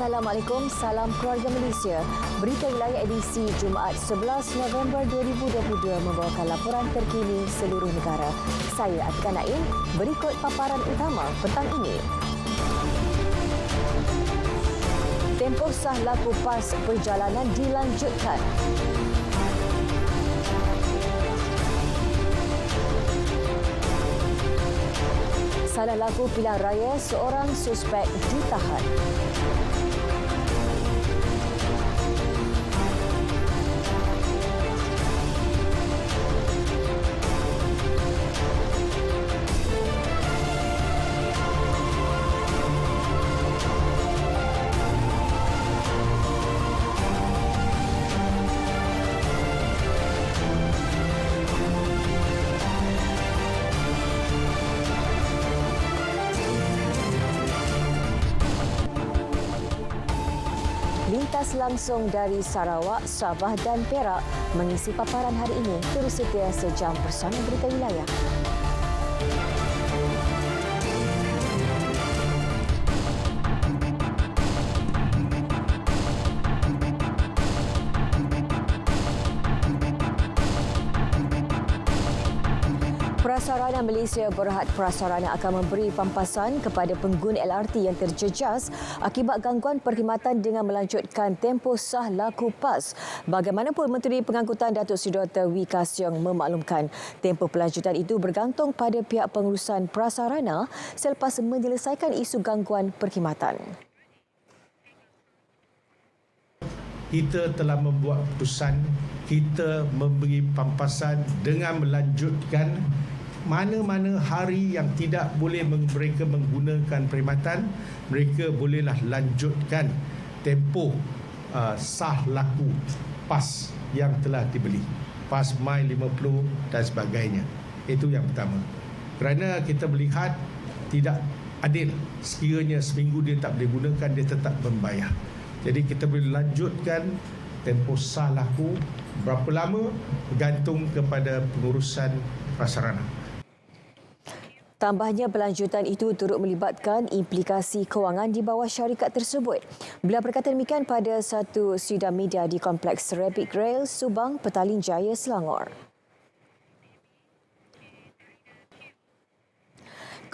Assalamualaikum, salam keluarga Malaysia. Berita wilayah edisi Jumaat 11 November 2022 membawakan laporan terkini seluruh negara. Saya Atika Naim, berikut paparan utama petang ini. Tempoh sah laku PAS perjalanan dilanjutkan. Salah laku pilihan raya, seorang suspek ditahan. Lintas langsung dari Sarawak, Sabah dan Perak mengisi paparan hari ini. Terus setia sejam bersama Berita Wilayah. Prasarana Malaysia Berhad Prasarana akan memberi pampasan kepada pengguna LRT yang terjejas akibat gangguan perkhidmatan dengan melanjutkan tempoh sah laku PAS. Bagaimanapun, Menteri Pengangkutan Datuk Seri Dr. Wee Ka Siong memaklumkan tempoh pelanjutan itu bergantung pada pihak pengurusan prasarana selepas menyelesaikan isu gangguan perkhidmatan. Kita telah membuat keputusan, kita memberi pampasan dengan melanjutkan mana-mana hari yang tidak boleh mereka menggunakan perkhidmatan, mereka bolehlah lanjutkan tempoh sah laku PAS yang telah dibeli. PAS Mai 50 dan sebagainya. Itu yang pertama. Kerana kita melihat tidak adil sekiranya seminggu dia tak boleh gunakan, dia tetap membayar. Jadi kita boleh lanjutkan tempoh sah laku berapa lama bergantung kepada pengurusan prasarana. Tambahnya, berlanjutan itu turut melibatkan implikasi kewangan di bawah syarikat tersebut. Beliau berkata demikian pada satu sidang media di Kompleks Rapid Rail Subang, Petaling Jaya, Selangor.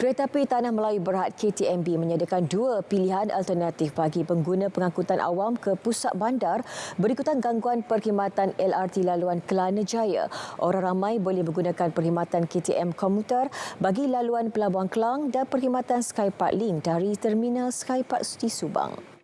Kereta Api Tanah Melayu Berhad KTMB menyediakan dua pilihan alternatif bagi pengguna pengangkutan awam ke pusat bandar berikutan gangguan perkhidmatan LRT laluan Kelana Jaya. Orang ramai boleh menggunakan perkhidmatan KTM komuter bagi laluan Pelabuhan Kelang dan perkhidmatan Skypark Link dari Terminal Skypark di Subang.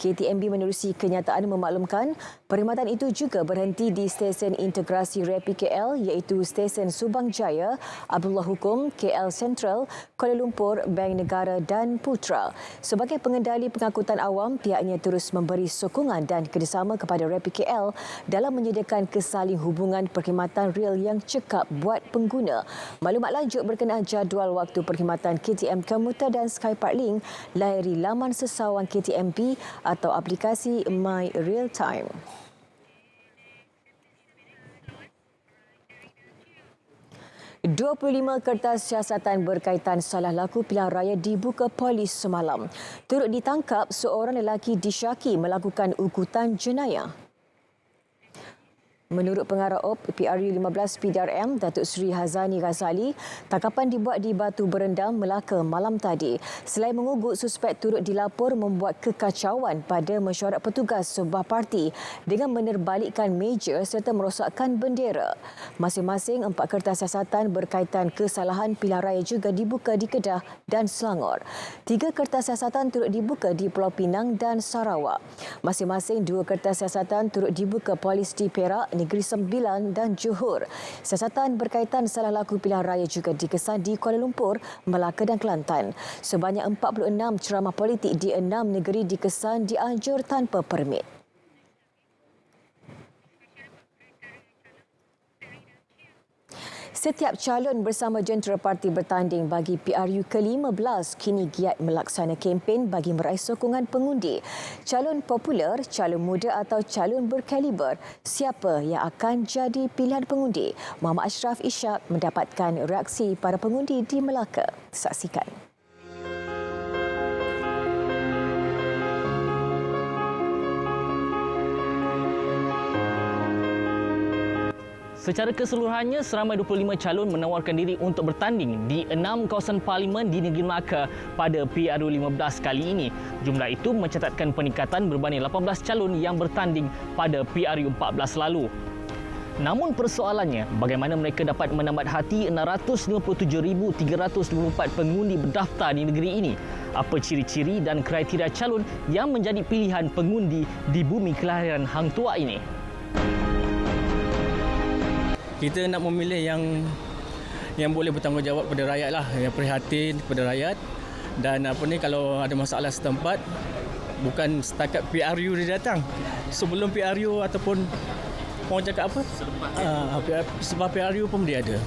KTMB menerusi kenyataan memaklumkan perkhidmatan itu juga berhenti di stesen integrasi Rapid KL iaitu stesen Subang Jaya, Abdullah Hukum, KL Sentral, Kuala Lumpur, Bank Negara dan Putra. Sebagai pengendali pengangkutan awam, pihaknya terus memberi sokongan dan kerjasama kepada Rapid KL dalam menyediakan kesaling hubungan perkhidmatan rel yang cekap buat pengguna. Maklumat lanjut berkenaan jadual waktu perkhidmatan KTM komuter dan Skypark Link layari laman sesawan KTMB atau aplikasi My Real Time. $25 kertas siasatan berkaitan salah laku pilihan raya dibuka polis semalam. Turut ditangkap seorang lelaki disyaki melakukan ugutan jenayah. Menurut Pengarah OP PRU 15 PDRM, Datuk Seri Hazani Ghazali, tangkapan dibuat di Batu Berendam, Melaka malam tadi. Selain mengugut, suspek turut dilapor membuat kekacauan pada mesyuarat petugas sebuah parti dengan menerbalikkan meja serta merosakkan bendera. Masing-masing 4 kertas siasatan berkaitan kesalahan pilihan raya juga dibuka di Kedah dan Selangor. 3 kertas siasatan turut dibuka di Pulau Pinang dan Sarawak. Masing-masing 2 kertas siasatan turut dibuka polis di Perak, Negeri Sembilan dan Johor. Siasatan berkaitan salah laku pilihan raya juga dikesan di Kuala Lumpur, Melaka dan Kelantan. Sebanyak 46 ceramah politik di 6 negeri dikesan dianjur tanpa permit. Setiap calon bersama jentera parti bertanding bagi PRU ke-15 kini giat melaksana kempen bagi meraih sokongan pengundi. Calon popular, calon muda atau calon berkaliber, siapa yang akan jadi pilihan pengundi? Muhammad Ashraf Ishak mendapatkan reaksi para pengundi di Melaka. Saksikan. Secara keseluruhannya, seramai 25 calon menawarkan diri untuk bertanding di 6 kawasan parlimen di negeri Melaka pada PRU 15 kali ini. Jumlah itu mencatatkan peningkatan berbanding 18 calon yang bertanding pada PRU 14 lalu. Namun persoalannya, bagaimana mereka dapat menambat hati 657,324 pengundi berdaftar di negeri ini? Apa ciri-ciri dan kriteria calon yang menjadi pilihan pengundi di bumi kelahiran Hang Tuah ini? Kita nak memilih yang boleh bertanggungjawab kepada rakyat lah, yang prihatin kepada rakyat. Dan kalau ada masalah setempat, bukan setakat PRU dia datang. Sebelum PRU ataupun orang cakap apa? Sebab PRU pun dia ada.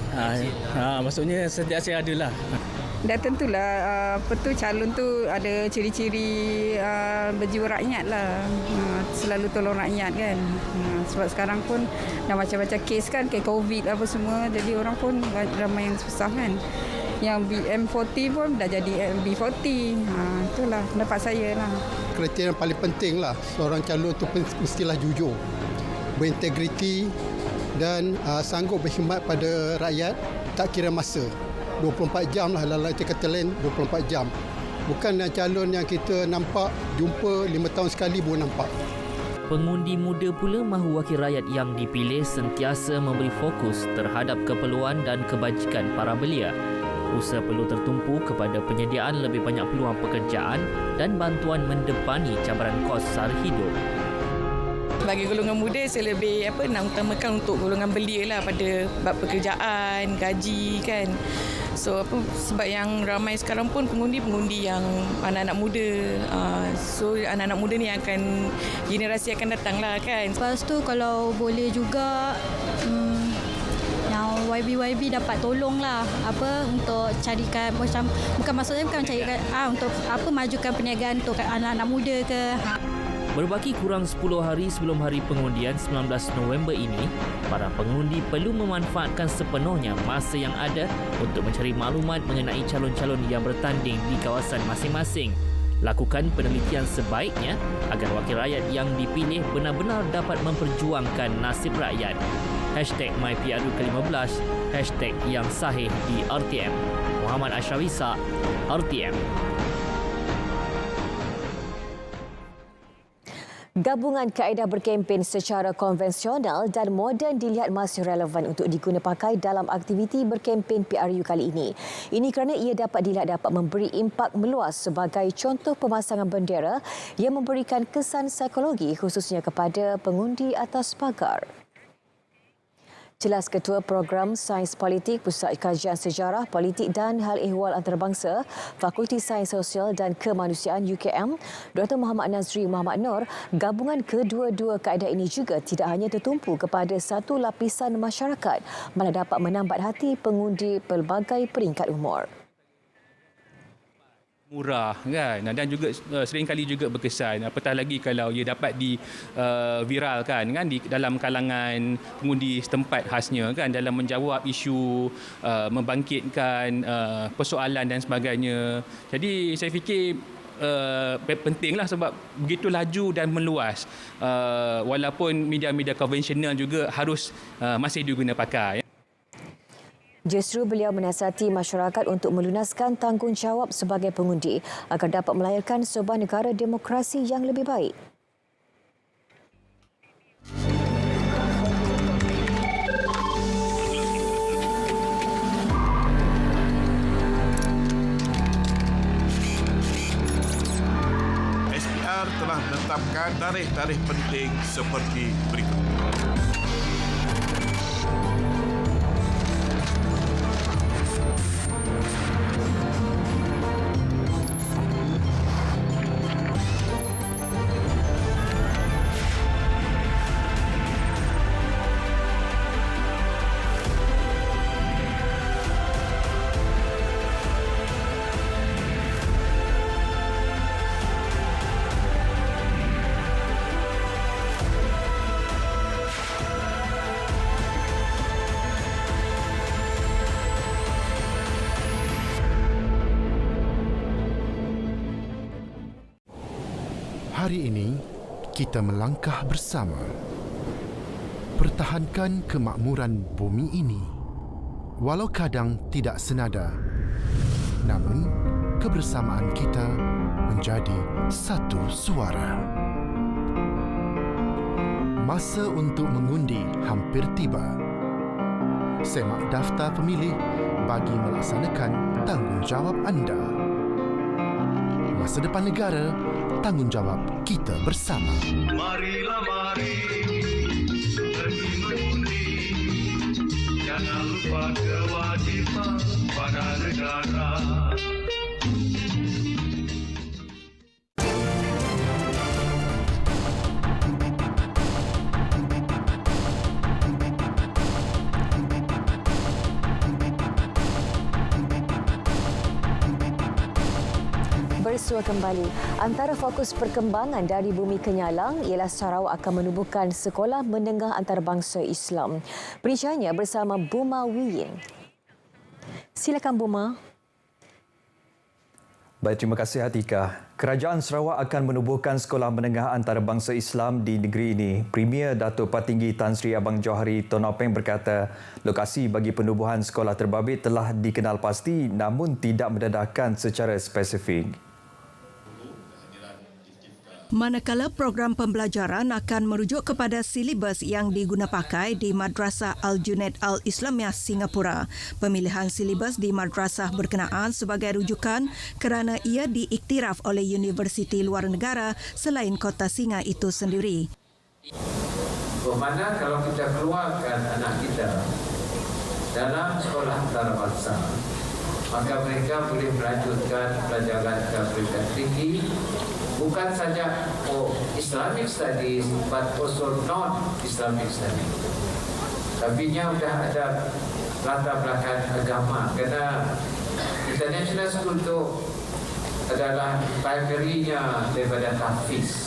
Maksudnya sentiasa ada lah. Dah tentulah calon tu ada ciri-ciri berjiwa rakyat lah. Selalu tolong rakyat kan. Sebab sekarang pun dah macam-macam kes kan, kayak COVID apa semua. Jadi orang pun ramai yang susah kan. Yang BM40 pun dah jadi MB40. Itulah pendapat saya lah. Kriteria yang paling penting lah, seorang calon tu mestilah jujur, berintegriti dan sanggup berkhidmat pada rakyat tak kira masa. 24 jam lah, dalam kata lain 24 jam. Bukan calon yang kita nampak, jumpa 5 tahun sekali baru nampak. Pengundi muda pula mahu wakil rakyat yang dipilih sentiasa memberi fokus terhadap keperluan dan kebajikan para belia. Usaha perlu tertumpu kepada penyediaan lebih banyak peluang pekerjaan dan bantuan mendepani cabaran kos sara hidup. Bagi golongan muda, saya lebih nak utamakan untuk golongan belia lah pada bab pekerjaan, gaji kan. So sebab yang ramai sekarang pun pengundi yang anak-anak muda. So anak-anak muda ni akan generasi akan datang lah kan. Lepas tu kalau boleh juga yang YB dapat tolong lah untuk carikan macam, bukan maksudnya bukan carikan untuk majukan perniagaan untuk anak-anak muda ke. Berbaki kurang 10 hari sebelum hari pengundian 19 November ini, para pengundi perlu memanfaatkan sepenuhnya masa yang ada untuk mencari maklumat mengenai calon-calon yang bertanding di kawasan masing-masing. Lakukan penelitian sebaiknya agar wakil rakyat yang dipilih benar-benar dapat memperjuangkan nasib rakyat. #MyPRU ke-15, #yang sahih di RTM. Muhammad Ashraf Isa, RTM. Gabungan kaedah berkempen secara konvensional dan moden dilihat masih relevan untuk diguna pakai dalam aktiviti berkempen PRU kali ini. Ini kerana ia dapat dilihat dapat memberi impak meluas sebagai contoh pemasangan bendera yang memberikan kesan psikologi khususnya kepada pengundi atas pagar. Jelas Ketua Program Sains Politik Pusat Kajian Sejarah, Politik dan Hal Ehwal Antarabangsa, Fakulti Sains Sosial dan Kemanusiaan UKM, Dr. Muhammad Nazri Muhammad Noor, gabungan kedua-dua kaedah ini juga tidak hanya tertumpu kepada satu lapisan masyarakat, malah dapat menambat hati pengundi pelbagai peringkat umur. Murah kan, dan juga seringkali juga berkesan, apatah lagi kalau ia dapat diviralkan kan di dalam kalangan pengundi setempat khasnya kan, dalam menjawab isu, membangkitkan persoalan dan sebagainya. Jadi saya fikir pentinglah sebab begitu laju dan meluas, walaupun media-media konvensional juga harus masih diguna pakai. Justru beliau menasihati masyarakat untuk melunaskan tanggungjawab sebagai pengundi agar dapat melahirkan sebuah negara demokrasi yang lebih baik. SPR telah menetapkan tarikh-tarikh penting seperti berikut. Hari ini, kita melangkah bersama pertahankan kemakmuran bumi ini. Walau kadang tidak senada, namun kebersamaan kita menjadi satu suara. Masa untuk mengundi hampir tiba. Semak daftar pemilih bagi melaksanakan tanggungjawab anda. Masa depan negara, tanggungjawab kita bersama. Marilah mari pergi mengundi, jangan lupa kewajiban pada negara. Bersua kembali. Antara fokus perkembangan dari Bumi Kenyalang ialah Sarawak akan menubuhkan sekolah menengah antarabangsa Islam. Perinciannya bersama Buma Wiyin. Silakan Buma. Baik, terima kasih Atika. Kerajaan Sarawak akan menubuhkan sekolah menengah antarabangsa Islam di negeri ini. Premier Datuk Patinggi Tan Sri Abang Johari Tun Nopeng berkata, lokasi bagi penubuhan sekolah terbabit telah dikenal pasti namun tidak mendedahkan secara spesifik. Manakala program pembelajaran akan merujuk kepada silibus yang digunapakai di Madrasah Al-Junaid Al-Islamiyah Singapura. Pemilihan silibus di madrasah berkenaan sebagai rujukan kerana ia diiktiraf oleh universiti luar negara selain Kota Singa itu sendiri. Bermakna kalau kita keluarkan anak kita dalam sekolah antarabangsa, maka mereka boleh melanjutkan pelajaran ke peringkat tinggi, bukan saja Islamic Studies, but also non-Islamic Studies. Tapi sudah ada latar belakang agama, kerana International School itu adalah primary-nya daripada tahfiz.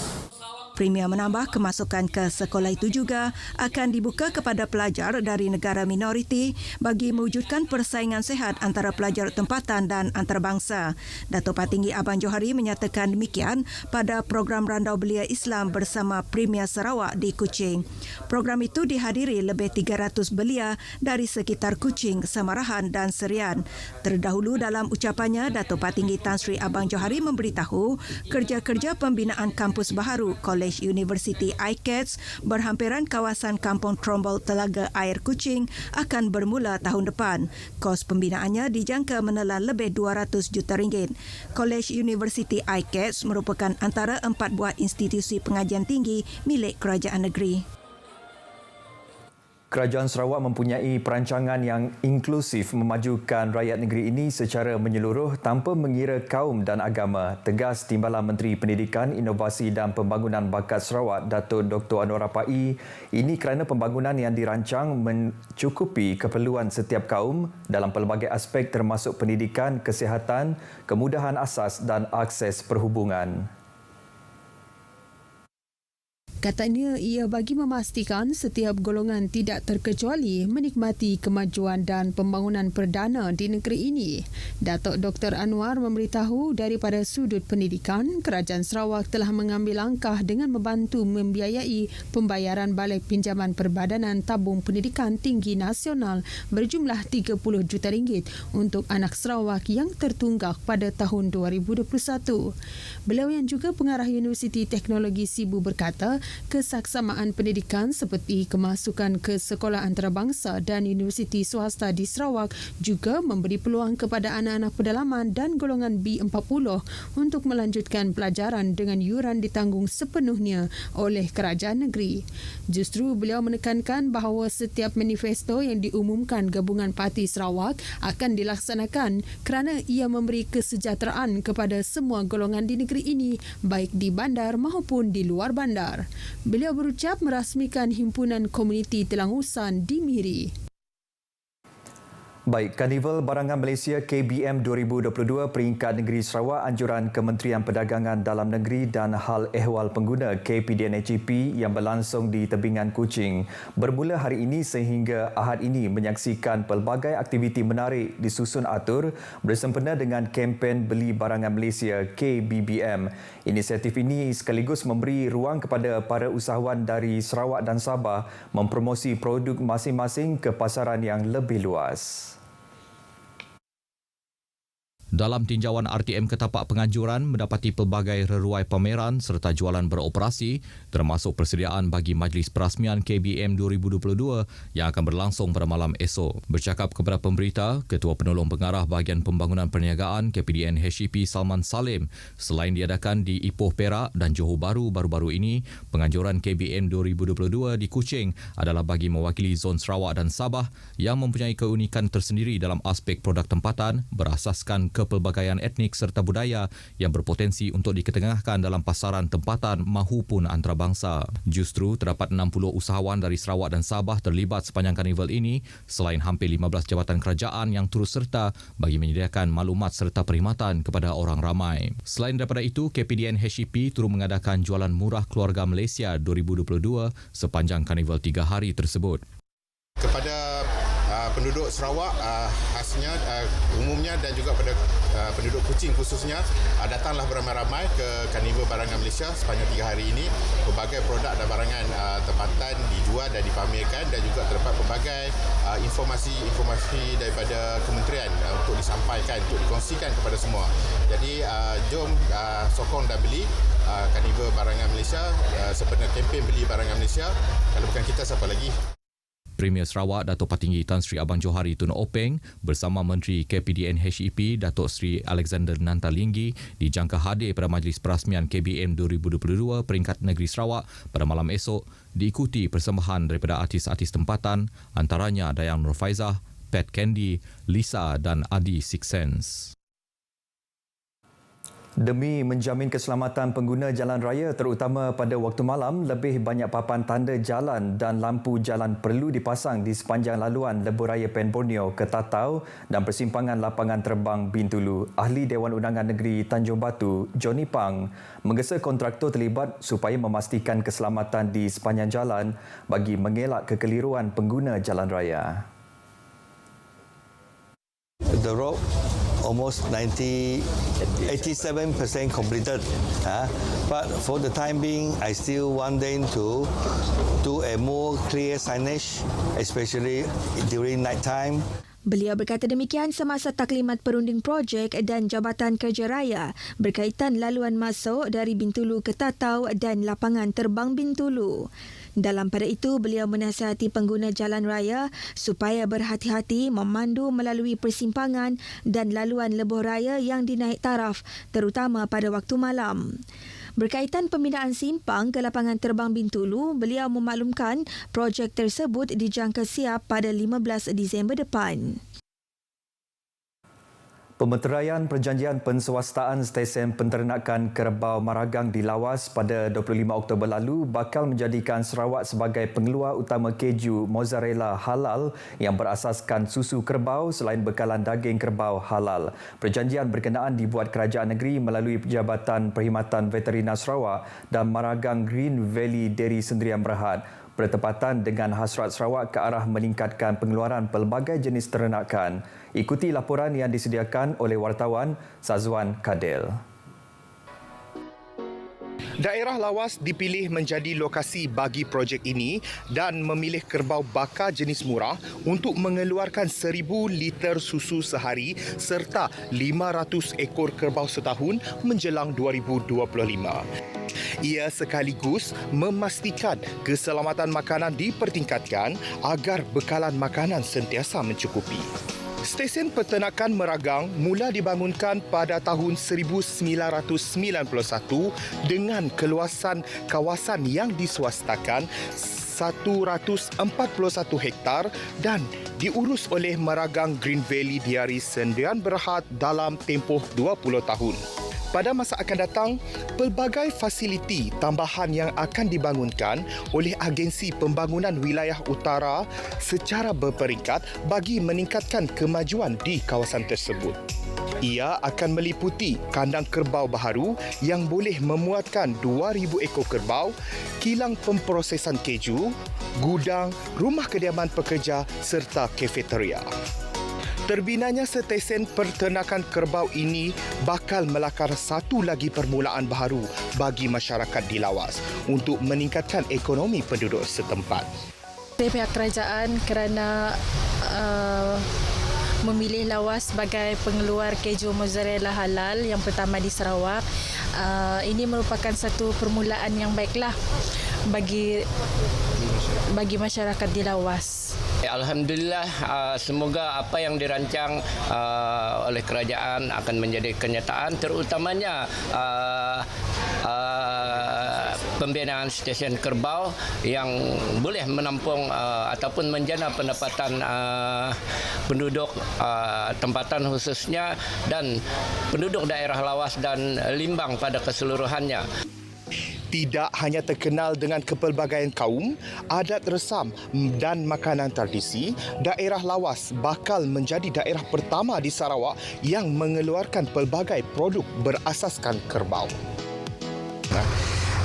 Premier menambah kemasukan ke sekolah itu juga akan dibuka kepada pelajar dari negara minoriti bagi mewujudkan persaingan sehat antara pelajar tempatan dan antarabangsa. Datuk Patinggi Abang Johari menyatakan demikian pada program Randau Belia Islam bersama Premier Sarawak di Kuching. Program itu dihadiri lebih 300 belia dari sekitar Kuching, Samarahan dan Serian. Terdahulu dalam ucapannya, Datuk Patinggi Tan Sri Abang Johari memberitahu kerja-kerja pembinaan kampus baharu Kolej Universiti ICATS berhampiran kawasan Kampung Trombol Telaga Air Kuching akan bermula tahun depan. Kos pembinaannya dijangka menelan lebih 200 juta ringgit. Kolej Universiti ICATS merupakan antara 4 buah institusi pengajian tinggi milik kerajaan negeri. Kerajaan Sarawak mempunyai perancangan yang inklusif memajukan rakyat negeri ini secara menyeluruh tanpa mengira kaum dan agama, tegas Timbalan Menteri Pendidikan, Inovasi dan Pembangunan Bakat Sarawak, Datuk Dr. Anwar Rapai. Ini kerana pembangunan yang dirancang mencukupi keperluan setiap kaum dalam pelbagai aspek termasuk pendidikan, kesihatan, kemudahan asas dan akses perhubungan. Katanya ia bagi memastikan setiap golongan tidak terkecuali menikmati kemajuan dan pembangunan perdana di negeri ini. Datuk Dr. Anwar memberitahu daripada sudut pendidikan, Kerajaan Sarawak telah mengambil langkah dengan membantu membiayai pembayaran balik pinjaman Perbadanan Tabung Pendidikan Tinggi Nasional berjumlah 30 juta ringgit untuk anak Sarawak yang tertunggak pada tahun 2021. Beliau yang juga pengarah Universiti Teknologi Sibu berkata, kesaksamaan pendidikan seperti kemasukan ke sekolah antarabangsa dan universiti swasta di Sarawak juga memberi peluang kepada anak-anak pedalaman dan golongan B40 untuk melanjutkan pelajaran dengan yuran ditanggung sepenuhnya oleh kerajaan negeri. Justru beliau menekankan bahawa setiap manifesto yang diumumkan Gabungan Parti Sarawak akan dilaksanakan kerana ia memberi kesejahteraan kepada semua golongan di negeri ini, baik di bandar maupun di luar bandar. Beliau berucap merasmikan Himpunan Komuniti Telangusan di Miri. Baik, Karnival Barangan Malaysia KBM 2022 peringkat negeri Sarawak anjuran Kementerian Perdagangan Dalam Negeri dan Hal Ehwal Pengguna KPDN HEP yang berlangsung di tebingan Kuching bermula hari ini sehingga Ahad ini menyaksikan pelbagai aktiviti menarik disusun atur bersempena dengan kempen Beli Barangan Malaysia KBBM. Inisiatif ini sekaligus memberi ruang kepada para usahawan dari Sarawak dan Sabah mempromosi produk masing-masing ke pasaran yang lebih luas. Dalam tinjauan RTM ketapak penganjuran mendapati pelbagai reruai pameran serta jualan beroperasi termasuk persediaan bagi Majlis Perasmian KBM 2022 yang akan berlangsung pada malam esok. Bercakap kepada pemberita, Ketua Penolong Pengarah Bahagian Pembangunan Perniagaan KPDN HEP Salman Salim, selain diadakan di Ipoh Perak dan Johor Bahru baru-baru ini, penganjuran KBM 2022 di Kuching adalah bagi mewakili zon Sarawak dan Sabah yang mempunyai keunikan tersendiri dalam aspek produk tempatan berasaskan kepelbagaian etnik serta budaya yang berpotensi untuk diketengahkan dalam pasaran tempatan mahupun antarabangsa. Justru terdapat 60 usahawan dari Sarawak dan Sabah terlibat sepanjang karnival ini selain hampir 15 jabatan kerajaan yang turut serta bagi menyediakan maklumat serta perkhidmatan kepada orang ramai. Selain daripada itu, KPDN HEP turut mengadakan jualan murah keluarga Malaysia 2022 sepanjang karnival 3 hari tersebut. Kepada penduduk Sarawak khasnya umumnya dan juga pada penduduk Kuching khususnya datanglah beramai-ramai ke Karnival Barangan Malaysia sepanjang 3 hari ini. Pelbagai produk dan barangan tempatan dijual dan dipamerkan dan juga terdapat pelbagai informasi daripada kementerian untuk disampaikan, untuk dikongsikan kepada semua. Jadi jom sokong dan beli Karnival Barangan Malaysia sebenarnya kempen Beli Barangan Malaysia. Kalau bukan kita, siapa lagi? Premier Sarawak Datuk Patinggi Tan Sri Abang Johari Tun Openg bersama Menteri KPDN HEP Datuk Sri Alexander Nantalinggi dijangka hadir pada Majlis Perasmian KBM 2022 peringkat negeri Sarawak pada malam esok, diikuti persembahan daripada artis-artis tempatan antaranya Dayang Nurfaizah, Pat Candy, Lisa dan Adi Six Sense. Demi menjamin keselamatan pengguna jalan raya terutama pada waktu malam, lebih banyak papan tanda jalan dan lampu jalan perlu dipasang di sepanjang laluan Lebuh Raya Pen Borneo ke Tatau dan persimpangan lapangan terbang Bintulu. Ahli Dewan Undangan Negeri Tanjung Batu, Johnny Pang, menggesa kontraktor terlibat supaya memastikan keselamatan di sepanjang jalan bagi mengelak kekeliruan pengguna jalan raya. The road almost 87% completed. But for the time being, I still want them to do a more clear signage, especially during night time. Beliau berkata demikian semasa taklimat perunding projek dan Jabatan Kerja Raya berkaitan laluan masuk dari Bintulu ke Tatau dan lapangan terbang Bintulu. Dalam pada itu, beliau menasihati pengguna jalan raya supaya berhati-hati memandu melalui persimpangan dan laluan lebuh raya yang dinaik taraf, terutama pada waktu malam. Berkaitan pembinaan simpang ke lapangan terbang Bintulu, beliau memaklumkan projek tersebut dijangka siap pada 15 Disember depan. Pemeteraian Perjanjian Penswastaan Stesen Penternakan Kerbau Maragang di Lawas pada 25 Oktober lalu bakal menjadikan Sarawak sebagai pengeluar utama keju mozzarella halal yang berasaskan susu kerbau selain bekalan daging kerbau halal. Perjanjian berkenaan dibuat kerajaan negeri melalui Jabatan Perkhidmatan Veteriner Sarawak dan Maragang Green Valley Dairy Sendirian Berhad, bertepatan dengan hasrat Sarawak ke arah meningkatkan pengeluaran pelbagai jenis ternakan. Ikuti laporan yang disediakan oleh wartawan Sazwan Kadel. Daerah Lawas dipilih menjadi lokasi bagi projek ini dan memilih kerbau baka jenis murah untuk mengeluarkan 1,000 liter susu sehari serta 500 ekor kerbau setahun menjelang 2025. Ia sekaligus memastikan keselamatan makanan dipertingkatkan agar bekalan makanan sentiasa mencukupi. Stesen Peternakan Maragang mula dibangunkan pada tahun 1991 dengan keluasan kawasan yang diswastakan 141 hektar dan diurus oleh Maragang Green Valley Dairy Sendirian Berhad dalam tempoh 20 tahun. pada masa akan datang, pelbagai fasiliti tambahan yang akan dibangunkan oleh Agensi Pembangunan Wilayah Utara secara berperingkat bagi meningkatkan kemajuan di kawasan tersebut. Ia akan meliputi kandang kerbau baharu yang boleh memuatkan 2,000 ekor kerbau, kilang pemprosesan keju, gudang, rumah kediaman pekerja serta kafeteria. Terbinanya stesen perternakan kerbau ini bakal melakar satu lagi permulaan baharu bagi masyarakat di Lawas untuk meningkatkan ekonomi penduduk setempat. Dari pihak kerajaan kerana memilih Lawas sebagai pengeluar keju mozzarella halal yang pertama di Sarawak, ini merupakan satu permulaan yang baiklah bagi masyarakat di Lawas. Alhamdulillah, semoga apa yang dirancang oleh kerajaan akan menjadi kenyataan, terutamanya pembinaan stesen kerbau yang boleh menampung ataupun menjana pendapatan penduduk tempatan khususnya dan penduduk daerah Lawas dan Limbang pada keseluruhannya. Tidak hanya terkenal dengan kepelbagaian kaum, adat resam dan makanan tradisi, daerah Lawas bakal menjadi daerah pertama di Sarawak yang mengeluarkan pelbagai produk berasaskan kerbau.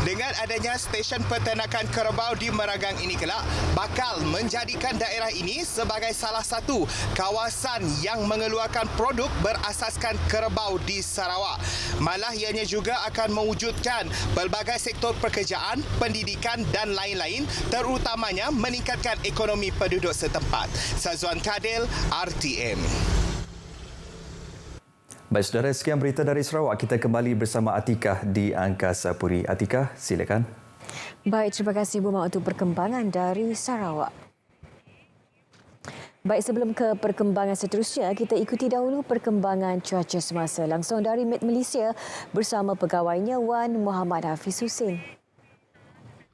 Dengan adanya stesen peternakan kerbau di Meragang ini kelak bakal menjadikan daerah ini sebagai salah satu kawasan yang mengeluarkan produk berasaskan kerbau di Sarawak. Malah ianya juga akan mewujudkan pelbagai sektor pekerjaan, pendidikan dan lain-lain, terutamanya meningkatkan ekonomi penduduk setempat. Sazwan Kadil, RTM. Baik, saudara, sekian berita dari Sarawak. Kita kembali bersama Atikah di Angkasa Puri. Atikah, silakan. Baik, terima kasih Bu Mak untuk perkembangan dari Sarawak. Baik, sebelum ke perkembangan seterusnya, kita ikuti dahulu perkembangan cuaca semasa langsung dari Met Malaysia bersama pegawainya Wan Muhammad Hafiz Hussein.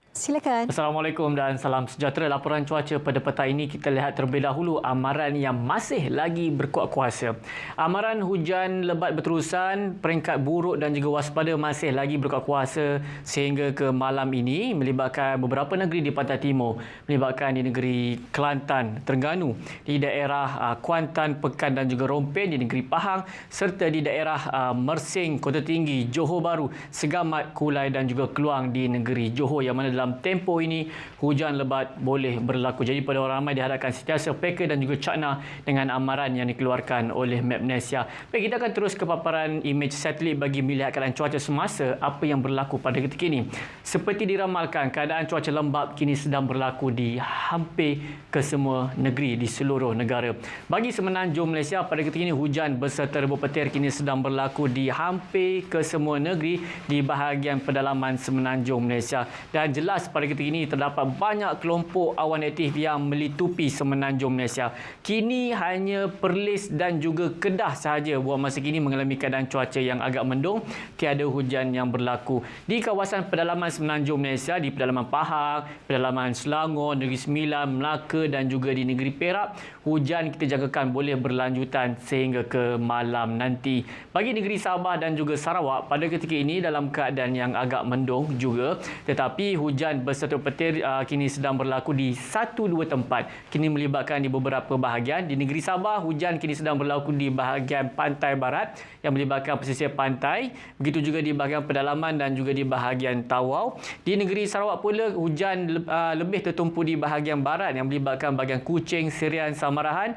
Silakan. Assalamualaikum dan salam sejahtera. Laporan cuaca pada petang ini kita lihat terlebih dahulu amaran yang masih lagi berkuat kuasa. Amaran hujan lebat berterusan, peringkat buruk dan juga waspada masih lagi berkuat kuasa sehingga ke malam ini melibatkan beberapa negeri di pantai timur, melibatkan di negeri Kelantan, Terengganu, di daerah Kuantan, Pekan dan juga Rompin, di negeri Pahang serta di daerah Mersing, Kota Tinggi, Johor Bahru, Segamat, Kulai dan juga Keluang di negeri Johor, yang mana dalam tempoh ini hujan lebat boleh berlaku. Jadi pada orang ramai diharapkan sentiasa peka dan juga cakna dengan amaran yang dikeluarkan oleh Met Malaysia. Baik, kita akan terus ke paparan imej satelit bagi melihat keadaan cuaca semasa apa yang berlaku pada ketika ini. Seperti diramalkan, keadaan cuaca lembap kini sedang berlaku di hampir kesemua negeri di seluruh negara. Bagi semenanjung Malaysia, pada ketika ini hujan berserta rebut petir kini sedang berlaku di hampir kesemua negeri di bahagian pedalaman semenanjung Malaysia. Dan jelas pada ketika ini terdapat banyak kelompok awan aktif yang melitupi semenanjung Malaysia. Kini hanya Perlis dan juga Kedah sahaja buat masa kini mengalami keadaan cuaca yang agak mendung, tiada hujan yang berlaku. Di kawasan pedalaman semenanjung Malaysia, di pedalaman Pahang, pedalaman Selangor, Negeri Sembilan, Melaka dan juga di negeri Perak, hujan kita jangkakan boleh berlanjutan sehingga ke malam nanti. Bagi negeri Sabah dan juga Sarawak, pada ketika ini dalam keadaan yang agak mendung juga, tetapi hujan berserta petir kini sedang berlaku di 1-2 tempat. Kini melibatkan di beberapa bahagian. Di negeri Sabah, hujan kini sedang berlaku di bahagian pantai barat yang melibatkan pesisir pantai. Begitu juga di bahagian pedalaman dan juga di bahagian Tawau. Di negeri Sarawak pula, hujan lebih tertumpu di bahagian barat yang melibatkan bahagian Kuching, Serian, Samarahan,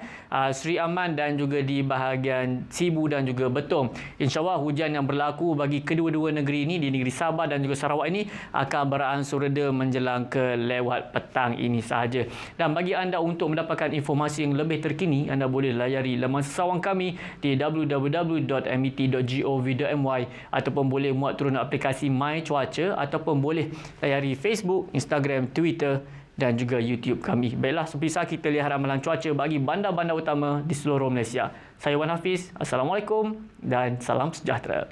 Seri Aman dan juga di bahagian Sibu dan juga Betong. InsyaAllah hujan yang berlaku bagi kedua-dua negeri ini, di negeri Sabah dan juga Sarawak ini, akan beransur reda menjelang ke lewat petang ini sahaja. Dan bagi anda untuk mendapatkan informasi yang lebih terkini, anda boleh layari laman sesawang kami di www.met.gov.my ataupun boleh muat turun aplikasi My Cuaca ataupun boleh layari Facebook, Instagram, Twitter dan juga YouTube kami. Baiklah, sepisah kita lihat ramalan cuaca bagi bandar-bandar utama di seluruh Malaysia. Saya Wan Hafiz. Assalamualaikum dan salam sejahtera.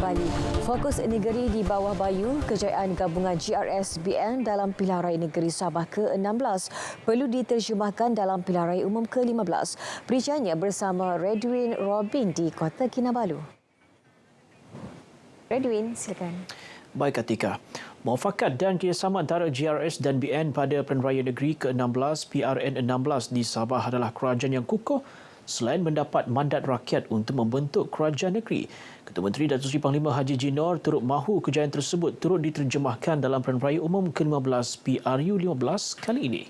kembali. Fokus negeri di bawah bayu, kejayaan gabungan GRS-BN dalam Pilihan Raya Negeri Sabah ke-16 perlu diterjemahkan dalam Pilihan Raya Umum ke-15. Perinciannya bersama Redwin Robin di Kota Kinabalu. Redwin, silakan. Baik Atika. Muafakat dan kerjasama antara GRS dan BN pada Pilihan Raya Negeri ke-16 PRN 16 di Sabah adalah kerajaan yang kukuh selain mendapat mandat rakyat untuk membentuk kerajaan negeri. Ketua Menteri Datuk Seri Panglima Haji Jinor turut mahu kejayaan tersebut turut diterjemahkan dalam Pilihan Raya Umum ke-15 PRU 15 kali ini.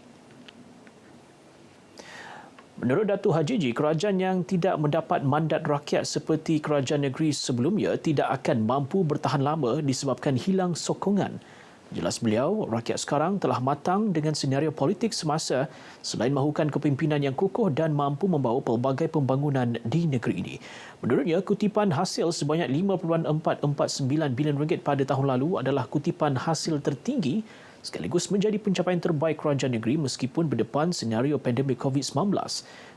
Menurut Datuk Haji Ji, kerajaan yang tidak mendapat mandat rakyat seperti kerajaan negeri sebelumnya tidak akan mampu bertahan lama disebabkan hilang sokongan. Jelas beliau, rakyat sekarang telah matang dengan senario politik semasa selain mahukan kepimpinan yang kukuh dan mampu membawa pelbagai pembangunan di negeri ini. Menurutnya, kutipan hasil sebanyak RM5.449 bilion pada tahun lalu adalah kutipan hasil tertinggi sekaligus menjadi pencapaian terbaik kerajaan negeri meskipun berdepan senario pandemik COVID-19.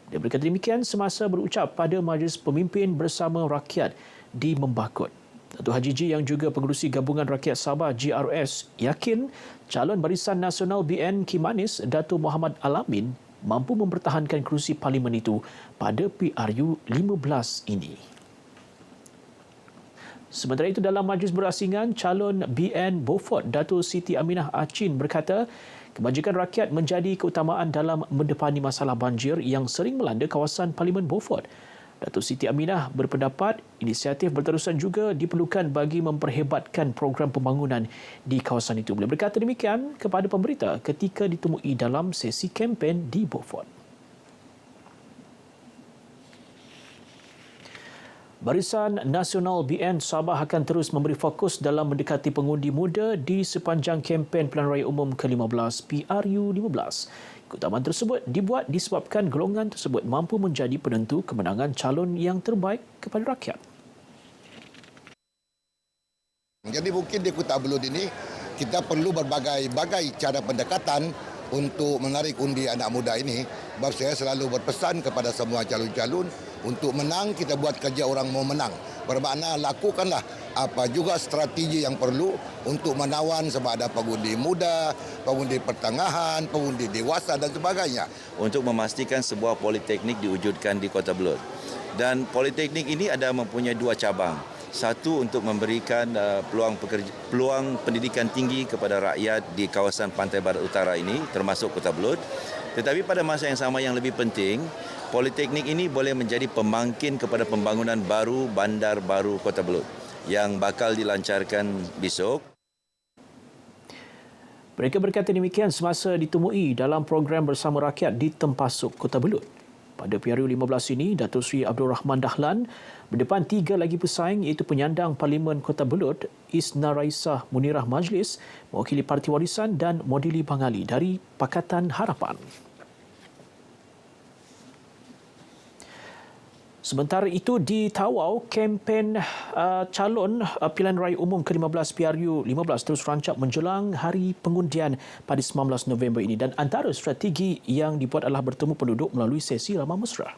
Dia berkata demikian semasa berucap pada Majlis Pemimpin Bersama Rakyat di Membakut. Datuk Haji Ji yang juga pengerusi Gabungan Rakyat Sabah GRS yakin calon Barisan Nasional BN Kimanis Datuk Muhammad Alamin mampu mempertahankan kerusi parlimen itu pada PRU 15 ini. Sementara itu dalam majlis berasingan, calon BN Beaufort Datuk Siti Aminah Achin berkata kebajikan rakyat menjadi keutamaan dalam mendepani masalah banjir yang sering melanda kawasan Parlimen Beaufort. Datuk Siti Aminah berpendapat inisiatif berterusan juga diperlukan bagi memperhebatkan program pembangunan di kawasan itu. Beliau berkata demikian kepada pemberita ketika ditemui dalam sesi kempen di Beaufort. Barisan Nasional BN Sabah akan terus memberi fokus dalam mendekati pengundi muda di sepanjang kempen Pilihan Raya Umum ke-15 PRU 15. Keutamaan tersebut dibuat disebabkan golongan tersebut mampu menjadi penentu kemenangan calon yang terbaik kepada rakyat. Jadi mungkin di Kota Belud ini kita perlu berbagai cara pendekatan untuk menarik undi anak muda ini. Sebab saya selalu berpesan kepada semua calon-calon untuk menang, kita buat kerja orang mau menang. Bermakna lakukanlah apa juga strategi yang perlu untuk menawan sama ada pengundi muda, pengundi pertengahan, pengundi dewasa dan sebagainya. Untuk memastikan sebuah politeknik diwujudkan di Kota Belud. Dan politeknik ini ada mempunyai dua cabang. Satu untuk memberikan peluang pendidikan tinggi kepada rakyat di kawasan Pantai Barat Utara ini termasuk Kota Belud. Tetapi pada masa yang sama yang lebih penting, politeknik ini boleh menjadi pemangkin kepada pembangunan baru bandar baru Kota Belud yang bakal dilancarkan besok. Mereka berkata demikian semasa ditemui dalam program Bersama Rakyat di Tempasuk, Kota Belud. Pada PRU 15 ini, Datuk Seri Abdul Rahman Dahlan berdepan tiga lagi pesaing iaitu penyandang Parlimen Kota Belud, Isna Raisah Munirah Majlis, mewakili Parti Warisan dan Modili Bangali dari Pakatan Harapan. Sementara itu di Tawau, kempen calon Pilihan Raya Umum ke-15 PRU 15 terus rancak menjelang hari pengundian pada 19 November ini dan antara strategi yang dibuat adalah bertemu penduduk melalui sesi ramah mesra.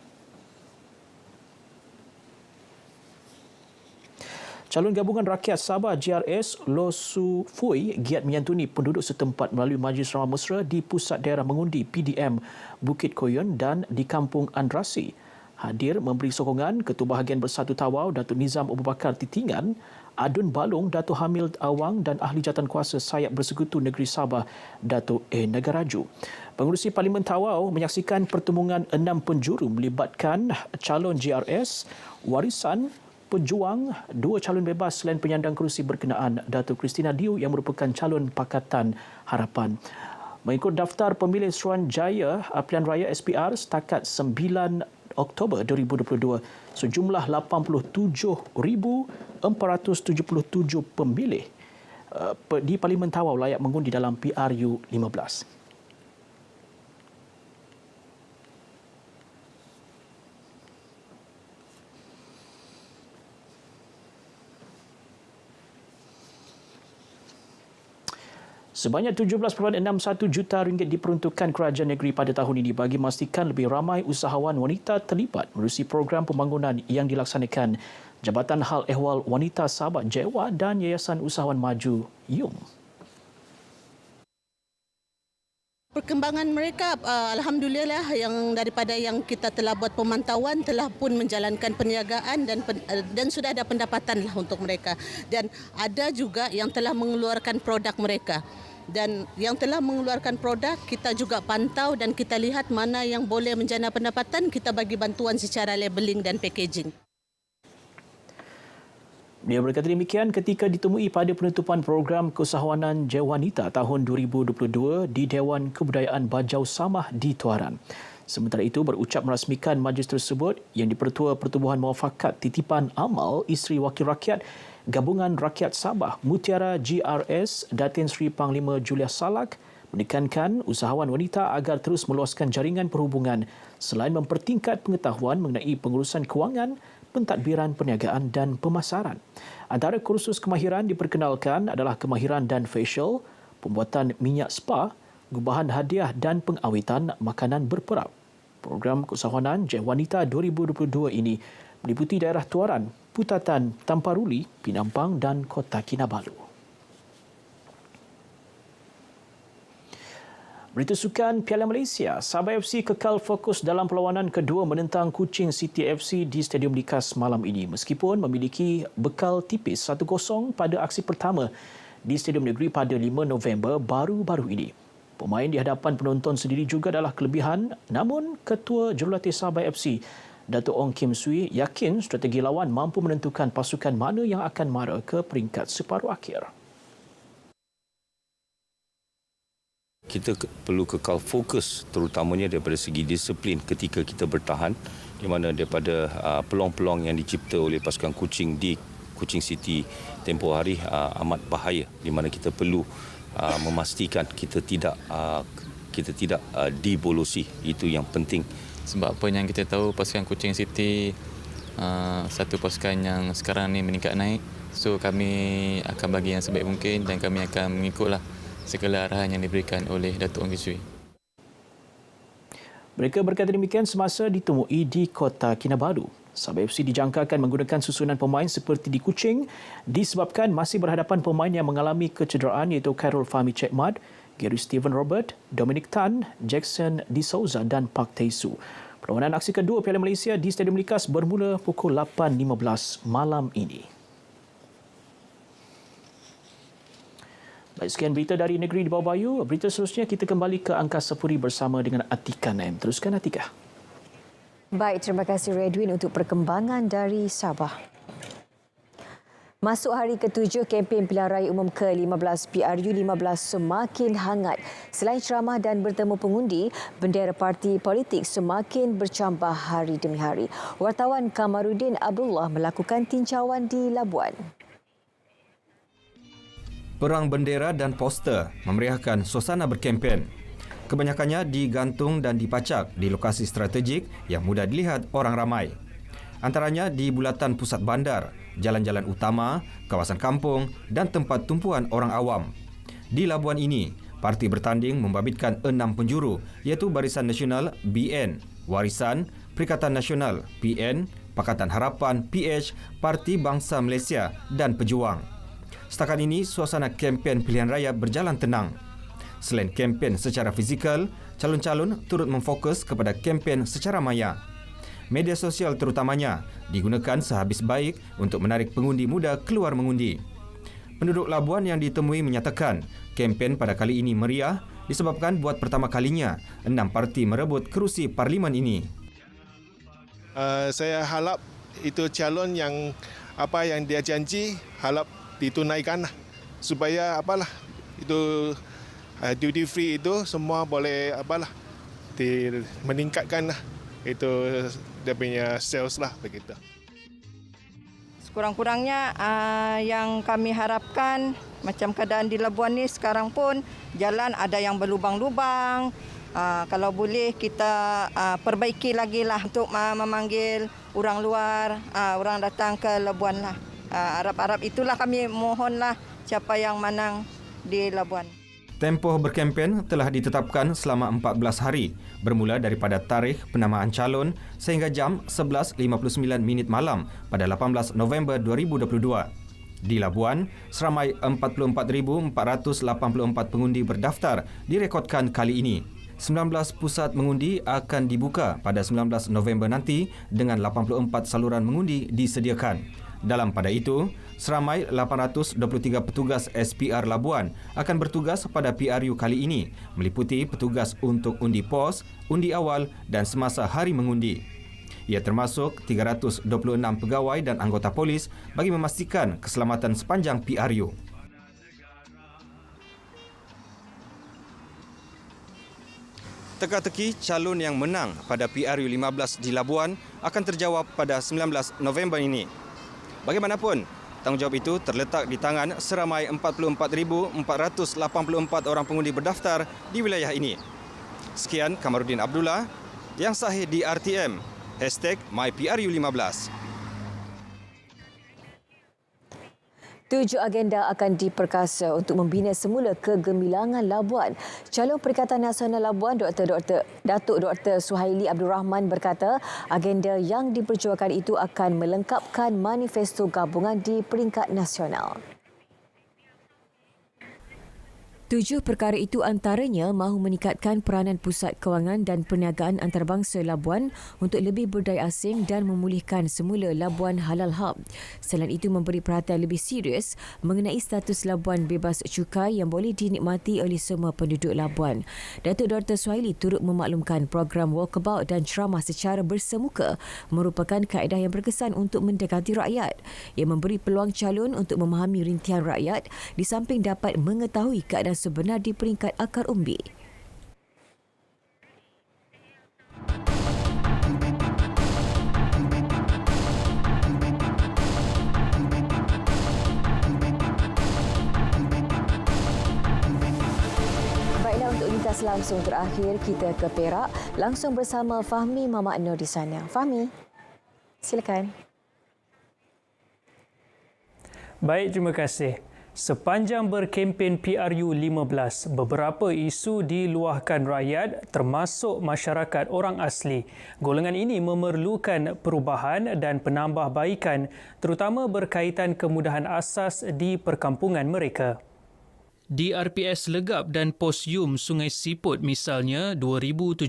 Calon Gabungan Rakyat Sabah GRS Lo Su Fui giat menyantuni penduduk setempat melalui majlis ramah mesra di pusat daerah mengundi PDM Bukit Koyon dan di Kampung Andrasi. Hadir memberi sokongan Ketua Bahagian Bersatu Tawau Datuk Nizam Abu Bakar Titingan, Adun Balong Datuk Hamil Awang dan Ahli Jawatankuasa Sayap Bersekutu Negeri Sabah Datuk Nagaraju. Pengerusi Parlimen Tawau menyaksikan pertemuan 6 penjuru melibatkan calon GRS, Warisan, Pejuang, 2 calon bebas selain penyandang kerusi berkenaan Datuk Christina Diu yang merupakan calon Pakatan Harapan. Mengikut daftar pemilih Suruhanjaya Pilihan Raya SPR setakat 9 Oktober 2022, sejumlah 87,477 pemilih di Parlimen Tawau layak mengundi dalam PRU 15. Sebanyak RM17.61 juta diperuntukkan kerajaan negeri pada tahun ini bagi memastikan lebih ramai usahawan wanita terlibat menerusi program pembangunan yang dilaksanakan Jabatan Hal Ehwal Wanita Sabah JEWA dan Yayasan Usahawan Maju YUM. Perkembangan mereka alhamdulillah yang daripada yang kita telah buat pemantauan telah pun menjalankan perniagaan dan sudah ada pendapatan lah untuk mereka, dan ada juga yang telah mengeluarkan produk mereka, dan yang telah mengeluarkan produk kita juga pantau dan kita lihat mana yang boleh menjana pendapatan, kita bagi bantuan secara labeling dan packaging. Dia berkata demikian ketika ditemui pada penutupan program keusahawanan Jewanita tahun 2022 di Dewan Kebudayaan Bajau Samah di Tuaran. Sementara itu, berucap merasmikan majlis tersebut yang dipertua Pertubuhan Muafakat Titipan Amal Isteri Wakil Rakyat Gabungan Rakyat Sabah Mutiara GRS Datin Sri Panglima Julia Salak menekankan usahawan wanita agar terus meluaskan jaringan perhubungan selain mempertingkat pengetahuan mengenai pengurusan kewangan, pentadbiran perniagaan dan pemasaran. Antara kursus kemahiran diperkenalkan adalah kemahiran dan facial, pembuatan minyak spa, gubahan hadiah dan pengawitan makanan berperap. Program keusahawanan Jewanita 2022 ini meliputi daerah Tuaran, Putatan, Tamparuli, Pinampang dan Kota Kinabalu. Berita sukan Piala Malaysia, Sabah FC kekal fokus dalam perlawanan kedua menentang Kuching City FC di Stadium Likas malam ini meskipun memiliki bekal tipis 1-0 pada aksi pertama di Stadium Negeri pada 5 November baru-baru ini. Pemain di hadapan penonton sendiri juga adalah kelebihan, namun Ketua Jurulatih Sabah FC, Dato' Ong Kim Swee, yakin strategi lawan mampu menentukan pasukan mana yang akan mara ke peringkat separuh akhir. Kita perlu kekal fokus terutamanya daripada segi disiplin ketika kita bertahan, di mana daripada peluang-peluang yang dicipta oleh pasukan Kuching di Kuching City tempoh hari amat bahaya, di mana kita perlu memastikan kita tidak dibolosi. Itu yang penting. Sebab apa yang kita tahu, pasukan Kuching City satu pasukan yang sekarang ni meningkat naik. So kami akan bagi yang sebaik mungkin dan kami akan mengikutlah segala arahan yang diberikan oleh Dato' Ong Kim Swee. Mereka berkata demikian semasa ditemui di Kota Kinabalu. Sabah FC dijangkakan menggunakan susunan pemain seperti di Kuching disebabkan masih berhadapan pemain yang mengalami kecederaan iaitu Khairul Fahmi Cekmad, Gary Steven Robert, Dominic Tan, Jackson Di Souza dan Park Tae-Soo. Perlawanan aksi kedua Piala Malaysia di Stadium Likas bermula pukul 8.15 malam ini. Baik, sekian berita dari negeri di bawah bayu. Berita seterusnya kita kembali ke Angkasa Puri bersama dengan Atika Naim. Teruskan Atika. Baik, terima kasih Redwin untuk perkembangan dari Sabah. Masuk hari ke-7 kempen pilihan raya umum ke-15 PRU15 semakin hangat. Selain ceramah dan bertemu pengundi, bendera parti politik semakin bercambah hari demi hari. Wartawan Kamarudin Abdullah melakukan tinjauan di Labuan. Perang bendera dan poster memeriahkan suasana berkempen. Kebanyakannya digantung dan dipacak di lokasi strategik yang mudah dilihat orang ramai. Antaranya di bulatan pusat bandar, jalan-jalan utama, kawasan kampung dan tempat tumpuan orang awam. Di Labuan ini, parti bertanding membabitkan 6 penjuru iaitu Barisan Nasional BN, Warisan, Perikatan Nasional PN, Pakatan Harapan PH, Parti Bangsa Malaysia dan Pejuang. Setakat ini, suasana kempen pilihan raya berjalan tenang. Selain kempen secara fizikal, calon-calon turut memfokus kepada kempen secara maya. Media sosial terutamanya digunakan sehabis baik untuk menarik pengundi muda keluar mengundi. Penduduk Labuan yang ditemui menyatakan kempen pada kali ini meriah disebabkan buat pertama kalinya 6 parti merebut kerusi parlimen ini. Saya harap itu calon yang apa yang dia janji harap ditunaikan supaya itu duty free itu semua boleh meningkatkan itu dia punya sales lah begitu. Sekurang-kurangnya yang kami harapkan macam keadaan di Labuan ni sekarang pun jalan ada yang berlubang-lubang. Kalau boleh kita perbaiki lagi lah untuk memanggil orang luar, orang datang ke Labuan lah. Harap-harap itulah kami mohonlah siapa yang menang di Labuan. Tempoh berkempen telah ditetapkan selama 14 hari bermula daripada tarikh penamaan calon sehingga jam 11.59 malam pada 18 November 2022. Di Labuan, seramai 44,484 pengundi berdaftar direkodkan kali ini. 19 pusat mengundi akan dibuka pada 19 November nanti dengan 84 saluran mengundi disediakan. Dalam pada itu, seramai 823 petugas SPR Labuan akan bertugas pada PRU kali ini, meliputi petugas untuk undi pos, undi awal dan semasa hari mengundi. Ia termasuk 326 pegawai dan anggota polis bagi memastikan keselamatan sepanjang PRU. Teka-teki calon yang menang pada PRU 15 di Labuan akan terjawab pada 19 November ini. Bagaimanapun, tanggungjawab itu terletak di tangan seramai 44,484 orang pengundi berdaftar di wilayah ini. Sekian, Kamarudin Abdullah, yang sahih di RTM, #MyPRU15. 7 agenda akan diperkasa untuk membina semula kegemilangan Labuan. Calon Perikatan Nasional Labuan Datuk Dr. Suhaili Abdul Rahman berkata agenda yang diperjuangkan itu akan melengkapkan manifesto gabungan di peringkat nasional. 7 perkara itu antaranya mahu meningkatkan peranan pusat kewangan dan perniagaan antarabangsa Labuan untuk lebih berdaya asing dan memulihkan semula Labuan Halal Hub. Selain itu memberi perhatian lebih serius mengenai status Labuan bebas cukai yang boleh dinikmati oleh semua penduduk Labuan. Datuk Dr. Suhaili turut memaklumkan program walkabout dan ceramah secara bersemuka merupakan kaedah yang berkesan untuk mendekati rakyat. Ia memberi peluang calon untuk memahami rintihan rakyat di samping dapat mengetahui keadaan sebenar di peringkat akar umbi. Baiklah, untuk lintas langsung terakhir kita ke Perak, langsung bersama Fahmi Mamak Nur di sana. Fahmi, silakan. Baik, terima kasih. Sepanjang berkempen PRU 15, beberapa isu diluahkan rakyat termasuk masyarakat orang asli. Golongan ini memerlukan perubahan dan penambahbaikan terutama berkaitan kemudahan asas di perkampungan mereka. Di RPS Legap dan Pos Yum Sungai Siput misalnya, 2,781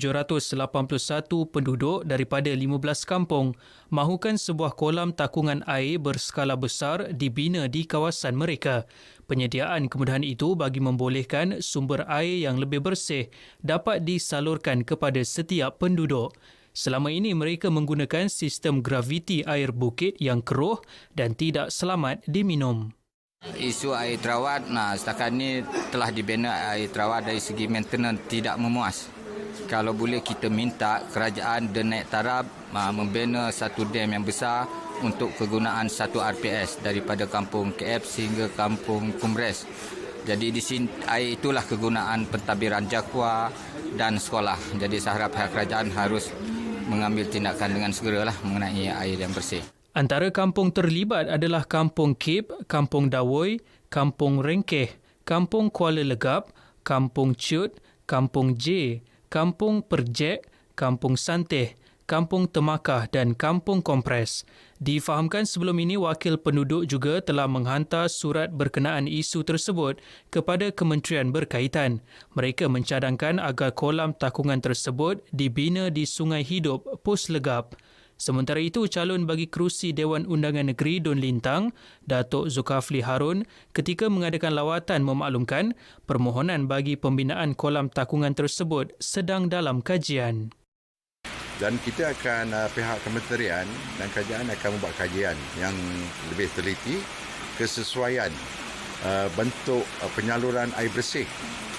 penduduk daripada 15 kampung mahukan sebuah kolam takungan air berskala besar dibina di kawasan mereka. Penyediaan kemudahan itu bagi membolehkan sumber air yang lebih bersih dapat disalurkan kepada setiap penduduk. Selama ini mereka menggunakan sistem graviti air bukit yang keruh dan tidak selamat diminum. Isu air terawat, setakat ini telah dibina air terawat dari segi maintenance tidak memuas. Kalau boleh kita minta kerajaan dan naik taraf membina satu dam yang besar untuk kegunaan satu RPS daripada kampung KF sehingga kampung Kumres. Jadi di sini air itulah kegunaan pentadbiran Jakwa dan sekolah. Jadi saya harap kerajaan harus mengambil tindakan dengan segeralah mengenai air yang bersih. Antara kampung terlibat adalah Kampung Kip, Kampung Dawoi, Kampung Rengkeh, Kampung Kuala Legap, Kampung Cut, Kampung J, Kampung Perjek, Kampung Santeh, Kampung Temakah dan Kampung Kompres. Difahamkan sebelum ini wakil penduduk juga telah menghantar surat berkenaan isu tersebut kepada kementerian berkaitan. Mereka mencadangkan agar kolam takungan tersebut dibina di Sungai Hidup, Pos Legap. Sementara itu, calon bagi kerusi Dewan Undangan Negeri Don Lintang, Datuk Zulkifli Harun, ketika mengadakan lawatan memaklumkan permohonan bagi pembinaan kolam takungan tersebut sedang dalam kajian. Dan kita akan, pihak kementerian dan kerajaan akan membuat kajian yang lebih teliti kesesuaian bentuk penyaluran air bersih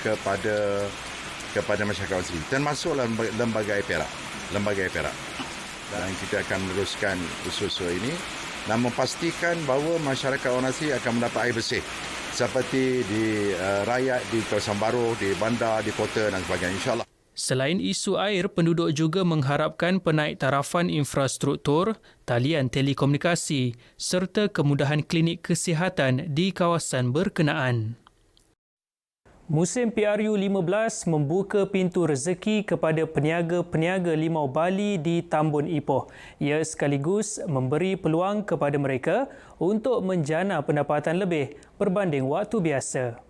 kepada masyarakat asli, termasuk lembaga air Perak. Dan kita akan meneruskan usul-usul ini dan memastikan bahawa masyarakat orang asli akan mendapat air bersih seperti di rakyat di kawasan baru, di bandar, di kota dan sebagainya, insyaAllah. Selain isu air, penduduk juga mengharapkan penaiktarafan infrastruktur, talian telekomunikasi serta kemudahan klinik kesihatan di kawasan berkenaan. Musim PRU 15 membuka pintu rezeki kepada peniaga-peniaga limau Bali di Tambun Ipoh. Ia sekaligus memberi peluang kepada mereka untuk menjana pendapatan lebih berbanding waktu biasa.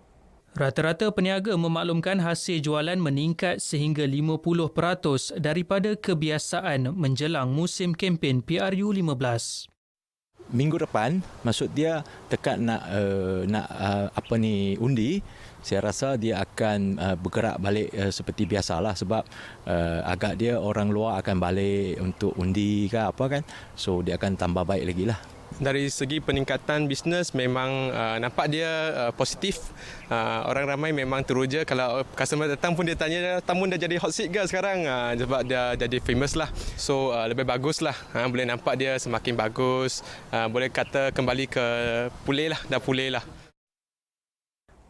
Rata-rata peniaga memaklumkan hasil jualan meningkat sehingga 50% daripada kebiasaan menjelang musim kempen PRU 15. Minggu depan, maksud dia dekat nak undi, saya rasa dia akan bergerak balik seperti biasalah sebab agak dia orang luar akan balik untuk undi ke apa kan. So dia akan tambah baik lagi lah. Dari segi peningkatan bisnes memang nampak dia positif. Orang ramai memang teruja. Kalau customer datang pun dia tanya, Tambun dah jadi hot seat ke sekarang? Sebab dia jadi famous lah. So lebih bagus lah. Boleh nampak dia semakin bagus. Boleh kata kembali ke pulih lah. Dah pulih lah.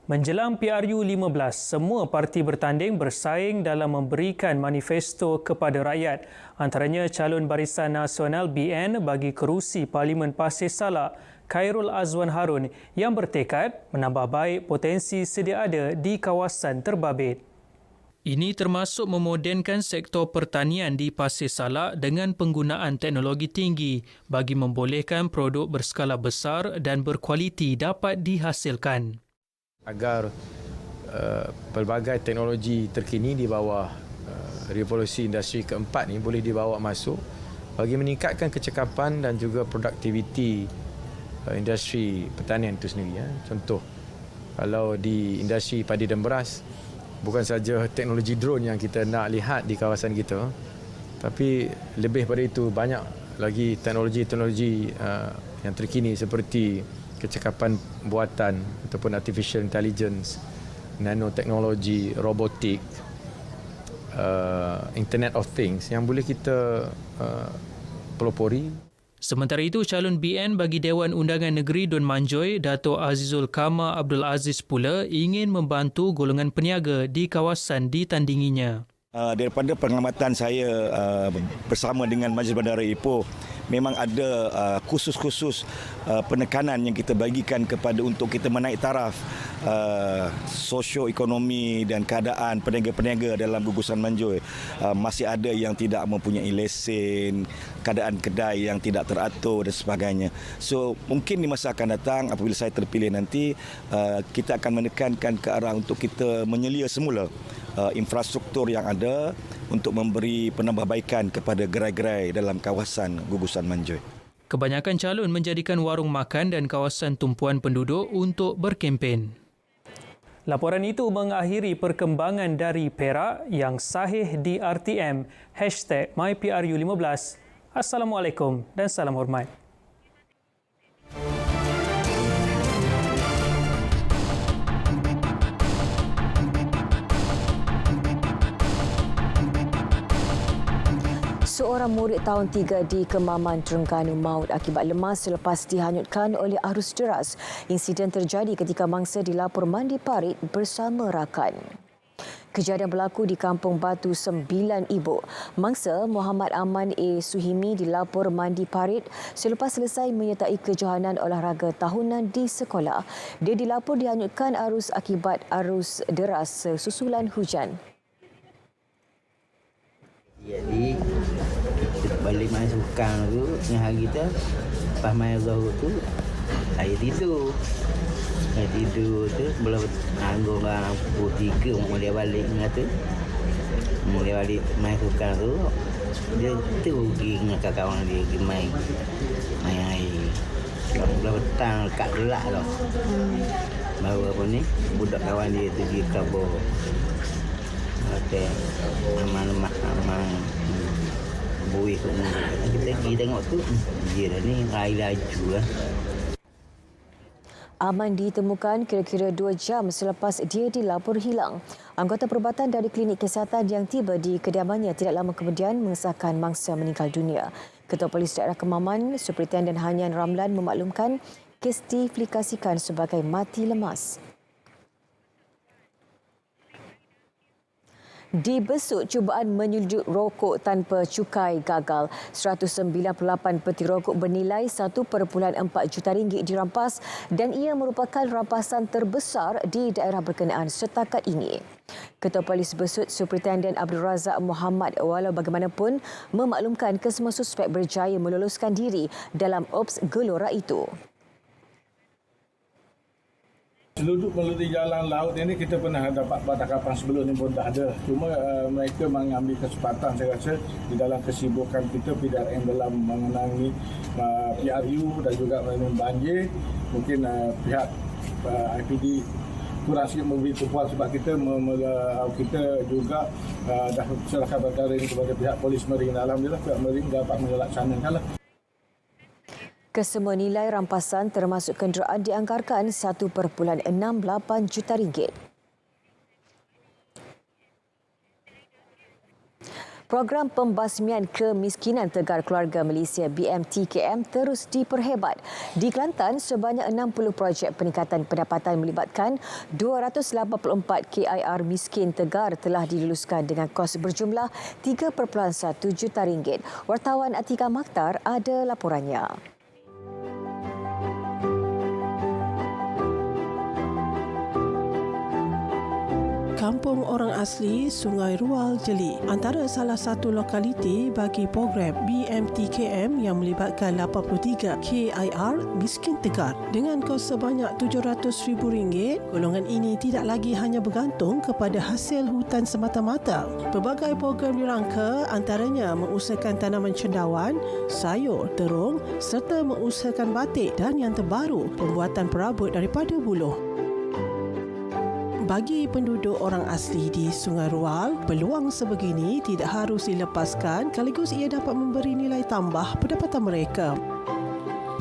Menjelang PRU 15, semua parti bertanding bersaing dalam memberikan manifesto kepada rakyat. Antaranya calon Barisan Nasional BN bagi kerusi Parlimen Pasir Salak, Khairul Azwan Harun yang bertekad menambah baik potensi sedia ada di kawasan terbabit. Ini termasuk memodenkan sektor pertanian di Pasir Salak dengan penggunaan teknologi tinggi bagi membolehkan produk berskala besar dan berkualiti dapat dihasilkan. Agar pelbagai teknologi terkini di bawah revolusi industri keempat ni boleh dibawa masuk bagi meningkatkan kecekapan dan juga produktiviti industri pertanian itu sendiri. Contoh, kalau di industri padi dan beras, bukan saja teknologi drone yang kita nak lihat di kawasan kita, tapi lebih pada itu banyak lagi teknologi-teknologi yang terkini seperti kecekapan buatan ataupun artificial intelligence, nanoteknologi, robotik, Internet of Things yang boleh kita pelopori. Sementara itu, calon BN bagi Dewan Undangan Negeri Dun Manjoy, Dato' Azizul Kama Abdul Aziz pula ingin membantu golongan peniaga di kawasan ditandinginya. Daripada pengamatan saya bersama dengan Majlis Bandar Raya Ipoh, memang ada khusus-khusus penekanan yang kita bagikan kepada untuk kita menaik taraf sosioekonomi dan keadaan peniaga-peniaga dalam gugusan Manjoy. Masih ada yang tidak mempunyai lesen, keadaan kedai yang tidak teratur dan sebagainya. So mungkin di masa akan datang apabila saya terpilih nanti, kita akan menekankan ke arah untuk kita menyelia semula infrastruktur yang ada untuk memberi penambahbaikan kepada gerai-gerai dalam kawasan gugusan Manjoy. Kebanyakan calon menjadikan warung makan dan kawasan tumpuan penduduk untuk berkempen. Laporan itu mengakhiri perkembangan dari Perak yang sahih di RTM #MyPRU15. Assalamualaikum dan salam hormat. Seorang murid tahun 3 di Kemaman, Terengganu maut akibat lemas selepas dihanyutkan oleh arus deras. Insiden terjadi ketika mangsa dilapor mandi parit bersama rakan. Kejadian berlaku di Kampung Batu 9 Ibu. Mangsa Muhammad Aman A. Suhimi dilapor mandi parit selepas selesai menyertai kejohanan olahraga tahunan di sekolah. Dia dilapor dihanyutkan arus akibat arus deras susulan hujan. Jadi kita balik main sukang tu dengan hari tu, lepas main zuhur tu saya tidur. Saya tidur tu belum anggur orang pukul 3 mula balik dengan tu. Mula balik main sukang tu, dia tu pergi dengan kawan dia pergi main air. Belah petang kat gelak tu. Baru apa ni, budak kawan dia tu pergi kabur. Okey, aman buih tu. Kita pergi tengok tu, dia dah ni air laju lah. Aman ditemukan kira-kira 2 jam selepas dia dilapor hilang. Anggota perubatan dari klinik kesihatan yang tiba di kediamannya tidak lama kemudian mengesahkan mangsa meninggal dunia. Ketua Polis Daerah Kemaman, Superintenden Hanyan Ramlan memaklumkan kes diaplikasikan sebagai mati lemas. Di Besut, cubaan menyelundup rokok tanpa cukai gagal. 198 peti rokok bernilai 1.4 juta ringgit dirampas dan ia merupakan rampasan terbesar di daerah berkenaan setakat ini. Ketua Polis Besut, Superintendent Abdul Razak Muhammad, walau bagaimanapun memaklumkan kesemua suspek berjaya meloloskan diri dalam ops gelora itu. Seluduk melalui jalan laut ini kita pernah dapat tangkapan sebelum ini pun tak ada. Cuma mereka mengambil kesempatan saya rasa di dalam kesibukan kita PDRM dalam mengenangi PRU dan juga mengenai banjir. Mungkin pihak IPD kurang sikit memberi tumpuan sebab kita juga dah serahkan perkara ini kepada pihak Polis Marine. Alhamdulillah pihak Marine dapat melaksanakanlah. Kesemua nilai rampasan termasuk kenderaan dianggarkan 1.68 juta ringgit. Program pembasmian kemiskinan Tegar Keluarga Malaysia BMTKM terus diperhebat. Di Kelantan, sebanyak 60 projek peningkatan pendapatan melibatkan 284 KIR miskin Tegar telah diluluskan dengan kos berjumlah 3.1 juta ringgit. Wartawan Atika Makhtar ada laporannya. Kampung Orang Asli Sungai Rual Jeli antara salah satu lokaliti bagi program BMTKM yang melibatkan 83 KIR miskin Tegar. Dengan kos sebanyak RM700,000, golongan ini tidak lagi hanya bergantung kepada hasil hutan semata-mata. Pelbagai program dirangka antaranya mengusahakan tanaman cendawan, sayur, terung serta mengusahakan batik dan yang terbaru pembuatan perabot daripada buluh. Bagi penduduk orang asli di Sungai Rual, peluang sebegini tidak harus dilepaskan sekaligus ia dapat memberi nilai tambah pendapatan mereka.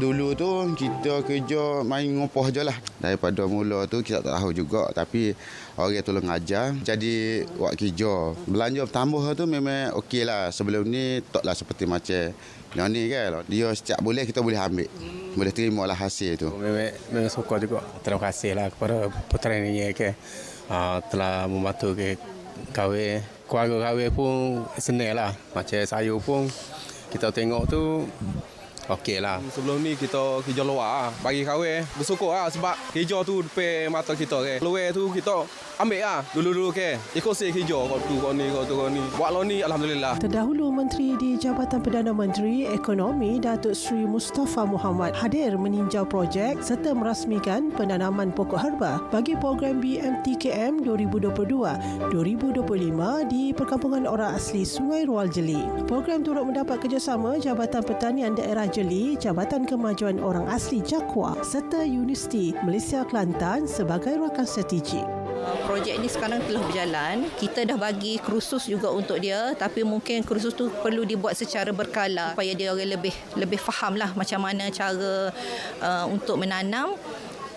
Dulu tu kita kerja main ngopoh je lah. Daripada mula tu kita tak tahu juga tapi orang tolong ajar jadi buat kerja. Belanja bertambah tu memang okey lah. Sebelum ni taklah seperti macam yang ni kan. Dia setiap boleh kita boleh ambil. Boleh terima lah hasil tu. Memang suka juga. Terima kasih lah kepada putera ini ke telah membantu ke kahwin. Keluarga kahwin pun senang lah. Macam saya pun kita tengok tu okey lah. Sebelum ni kita kerja luar bagi kahwin. Bersyukur lah sebab kerja tu depan mata kita ke. Luar tu kita ambil lah dulu-dulu ke. Ikut saya kerja kau tu kau ni. Buat lo ni alhamdulillah. Terdahulu Menteri di Jabatan Perdana Menteri Ekonomi Datuk Seri Mustafa Muhammad hadir meninjau projek serta merasmikan penanaman pokok herba bagi program BMTKM 2022-2025 di Perkampungan Orang Asli Sungai Rual Jeli. Program turut mendapat kerjasama Jabatan Pertanian Daerah Jeli, Jabatan Kemajuan Orang Asli Jakwa serta Universiti Malaysia Kelantan sebagai rakan strategik. Projek ini sekarang telah berjalan. Kita dah bagi kursus juga untuk dia, tapi mungkin kursus tu perlu dibuat secara berkala supaya dia orang lebih fahamlah macam mana cara untuk menanam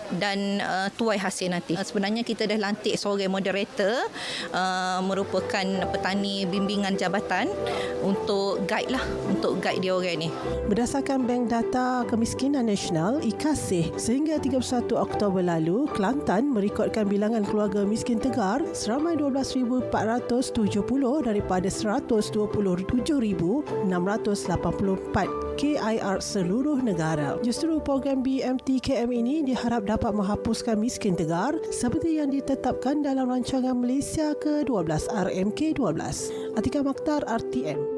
dan tuai hasil nanti. Sebenarnya kita dah lantik seorang moderator merupakan petani bimbingan jabatan untuk guide dia orang ni. Berdasarkan Bank Data Kemiskinan Nasional IKASIH, sehingga 31 Oktober lalu, Kelantan merekodkan bilangan keluarga miskin Tegar seramai 12,470 daripada 127,684 KIR seluruh negara. Justru program BMTKM ini diharap dapat menghapuskan miskin Tegar seperti yang ditetapkan dalam rancangan Malaysia ke-12 RMK-12. Atika Makhtar, RTM.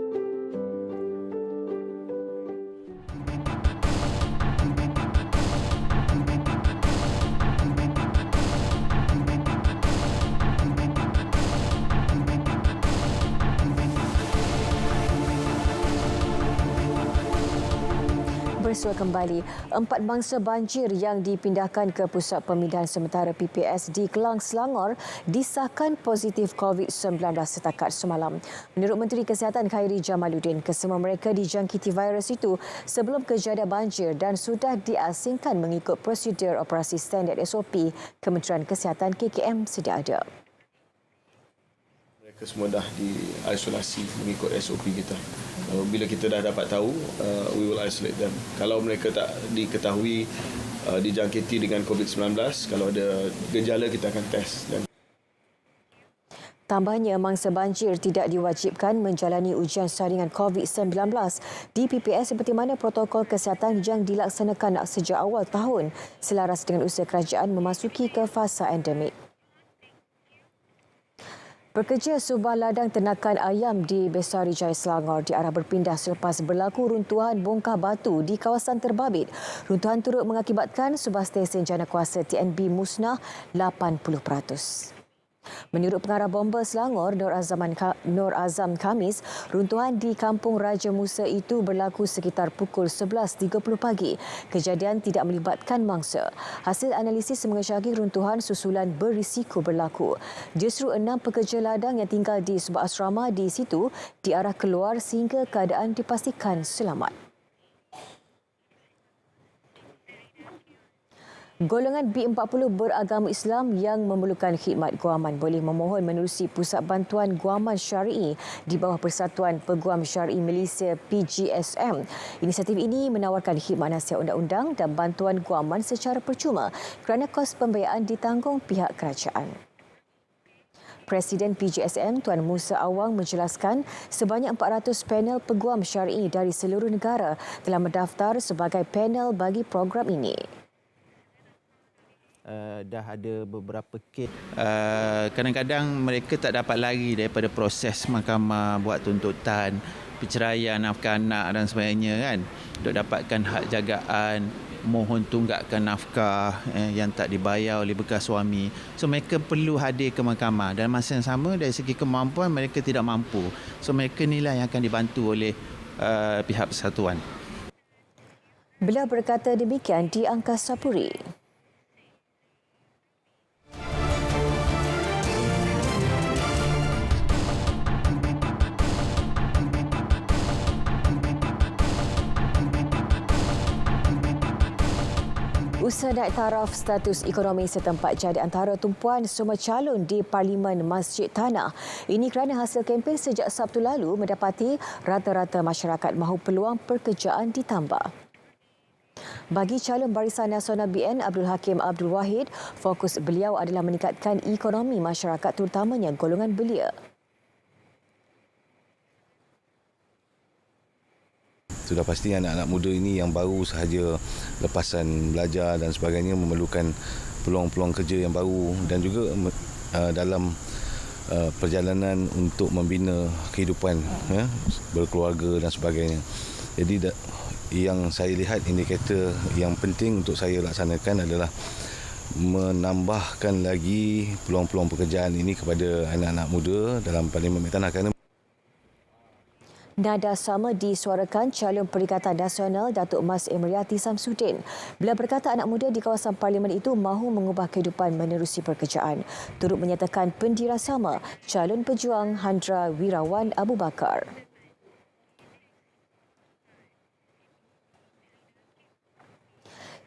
Bersua kembali, 4 mangsa banjir yang dipindahkan ke Pusat Pemindahan Sementara PPS di Kelang, Selangor disahkan positif COVID-19 setakat semalam. Menurut Menteri Kesihatan Khairi Jamaluddin, kesemua mereka dijangkiti virus itu sebelum kejadian banjir dan sudah diasingkan mengikut prosedur operasi standard SOP Kementerian Kesihatan KKM sedia ada. Mereka semua dah diisolasi mengikut SOP kita. Bila kita dah dapat tahu, we will isolate them. Kalau mereka tak diketahui dijangkiti dengan COVID-19, kalau ada gejala kita akan test. Tambahnya, mangsa banjir tidak diwajibkan menjalani ujian saringan COVID-19 di PPS seperti mana protokol kesihatan yang dilaksanakan sejak awal tahun selaras dengan usaha kerajaan memasuki ke fasa endemik. Pekerja sebuah ladang ternakan ayam di Besari Jaya Selangor diarah berpindah selepas berlaku runtuhan bongkah batu di kawasan terbabit. Runtuhan turut mengakibatkan sebuah stesen jana kuasa TNB musnah 80%. Menurut pengarah bomba Selangor, Nur Azam Khamis, runtuhan di Kampung Raja Musa itu berlaku sekitar pukul 11.30 pagi. Kejadian tidak melibatkan mangsa. Hasil analisis mengesyaki runtuhan susulan berisiko berlaku. Justru 6 pekerja ladang yang tinggal di sebuah asrama di situ diarah keluar sehingga keadaan dipastikan selamat. Golongan B40 beragama Islam yang memerlukan khidmat guaman boleh memohon menerusi Pusat Bantuan Guaman Syar'i di bawah Persatuan Peguam Syar'i Malaysia PGSM. Inisiatif ini menawarkan khidmat nasihat undang-undang dan bantuan guaman secara percuma kerana kos pembiayaan ditanggung pihak kerajaan. Presiden PGSM Tuan Musa Awang menjelaskan sebanyak 400 panel peguam syar'i dari seluruh negara telah mendaftar sebagai panel bagi program ini. Dah ada beberapa kes. Kadang-kadang mereka tak dapat lari daripada proses mahkamah buat tuntutan, perceraian, nafkah anak dan sebagainya kan. Untuk dapatkan hak jagaan, mohon tunggakan nafkah yang tak dibayar oleh bekas suami. So mereka perlu hadir ke mahkamah dan masa yang sama dari segi kemampuan mereka tidak mampu. So mereka inilah yang akan dibantu oleh pihak persatuan. Beliau berkata demikian di Angkasa Puri. Usaha naik taraf status ekonomi setempat jadi antara tumpuan semua calon di Parlimen Masjid Tanah. Ini kerana hasil kempen sejak Sabtu lalu mendapati rata-rata masyarakat mahu peluang pekerjaan ditambah. Bagi calon Barisan Nasional BN Abdul Hakim Abdul Wahid, fokus beliau adalah meningkatkan ekonomi masyarakat terutamanya golongan belia. Sudah pasti anak-anak muda ini yang baru sahaja lepasan belajar dan sebagainya memerlukan peluang-peluang kerja yang baru dan juga dalam perjalanan untuk membina kehidupan berkeluarga dan sebagainya. Jadi yang saya lihat indikator yang penting untuk saya laksanakan adalah menambahkan lagi peluang-peluang pekerjaan ini kepada anak-anak muda dalam Parlimen Masjid Tanah kerana Nada sama disuarakan calon Perikatan Nasional Datuk Mas Emriati Samsudin. Beliau berkata anak muda di kawasan Parlimen itu mahu mengubah kehidupan menerusi pekerjaan. Turut menyatakan pendira sama calon pejuang Handra Wirawan Abu Bakar.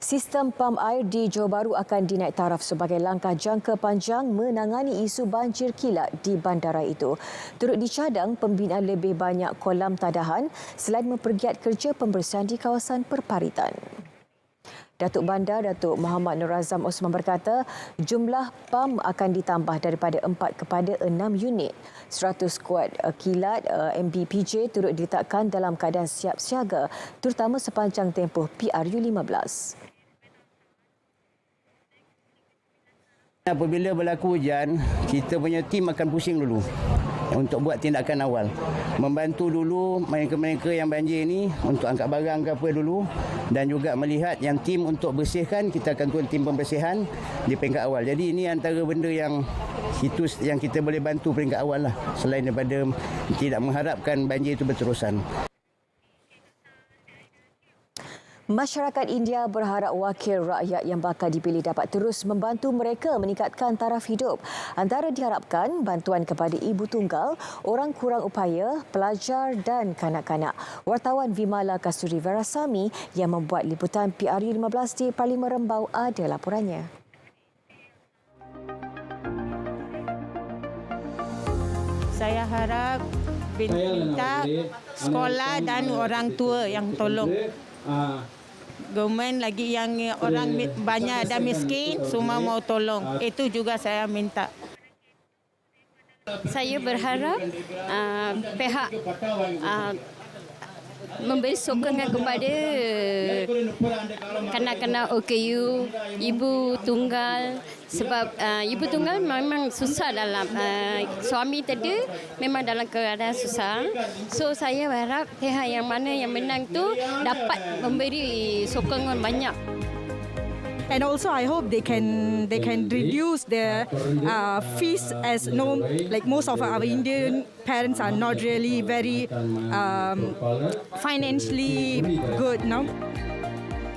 Sistem pam air di Johor Bahru akan dinaik taraf sebagai langkah jangka panjang menangani isu banjir kilat di bandara itu. Turut dicadang pembinaan lebih banyak kolam tadahan selain mempergiat kerja pembersihan di kawasan perparitan. Datuk Bandar Datuk Muhammad Nur Azam Osman berkata jumlah pam akan ditambah daripada 4 kepada 6 unit. 100 skuad kilat MBPJ turut diletakkan dalam keadaan siap siaga terutama sepanjang tempoh PRU15. Apabila berlaku hujan, kita punya tim akan pusing dulu untuk buat tindakan awal. Membantu dulu mereka-mereka yang banjir ini untuk angkat barang ke apa dulu dan juga melihat yang tim untuk bersihkan, kita akan turun tim pembersihan di peringkat awal. Jadi ini antara benda yang kita boleh bantu peringkat awal lah selain daripada tidak mengharapkan banjir itu berterusan. Masyarakat India berharap wakil rakyat yang bakal dipilih dapat terus membantu mereka meningkatkan taraf hidup. Antara diharapkan bantuan kepada ibu tunggal, orang kurang upaya, pelajar dan kanak-kanak. Wartawan Vimala Kasturi Verasamy yang membuat liputan PRU15 di Parlimen Rembau ada laporannya. Saya harap minta sekolah dan orang tua yang tolong. Government lagi yang orang banyak ada miskin, semua mau tolong. Itu juga saya minta. Saya berharap pihak memberi sokongan kepada kanak-kanak OKU, ibu tunggal, sebab ibu tunggal memang susah dalam suami tadi memang dalam keadaan susah. So saya berharap pihak yang mana yang menang tu dapat memberi sokongan banyak. And also, I hope they can reduce their fees, as like most of our Indian parents are not really very financially good now.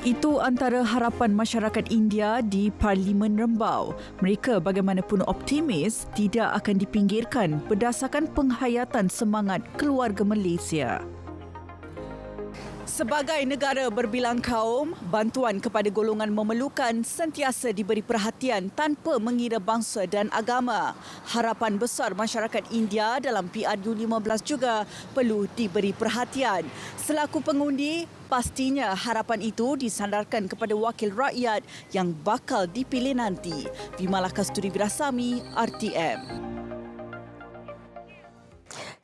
Itu antara harapan masyarakat India di Parlimen Rembau. Mereka bagaimanapun optimis tidak akan dipinggirkan berdasarkan penghayatan semangat keluarga Malaysia. Sebagai negara berbilang kaum, bantuan kepada golongan memerlukan sentiasa diberi perhatian tanpa mengira bangsa dan agama. Harapan besar masyarakat India dalam PRU 15 juga perlu diberi perhatian. Selaku pengundi, pastinya harapan itu disandarkan kepada wakil rakyat yang bakal dipilih nanti. Vimalah Kasturi Wirasami, RTM.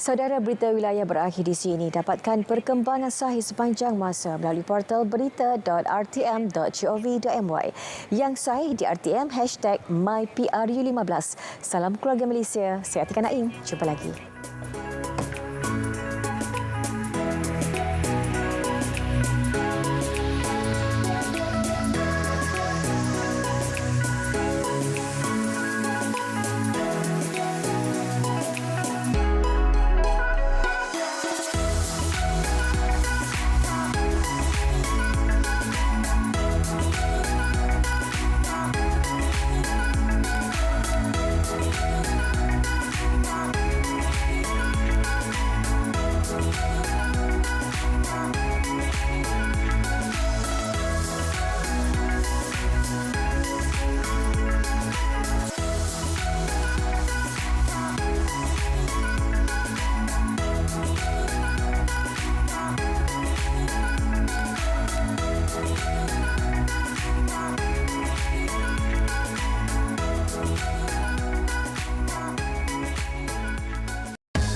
Saudara, berita wilayah berakhir di sini. Dapatkan perkembangan sahih sepanjang masa melalui portal berita.rtm.gov.my. Yang sahih di RTM #MyPRU15. Salam keluarga Malaysia. Saya Atika Naim. Jumpa lagi.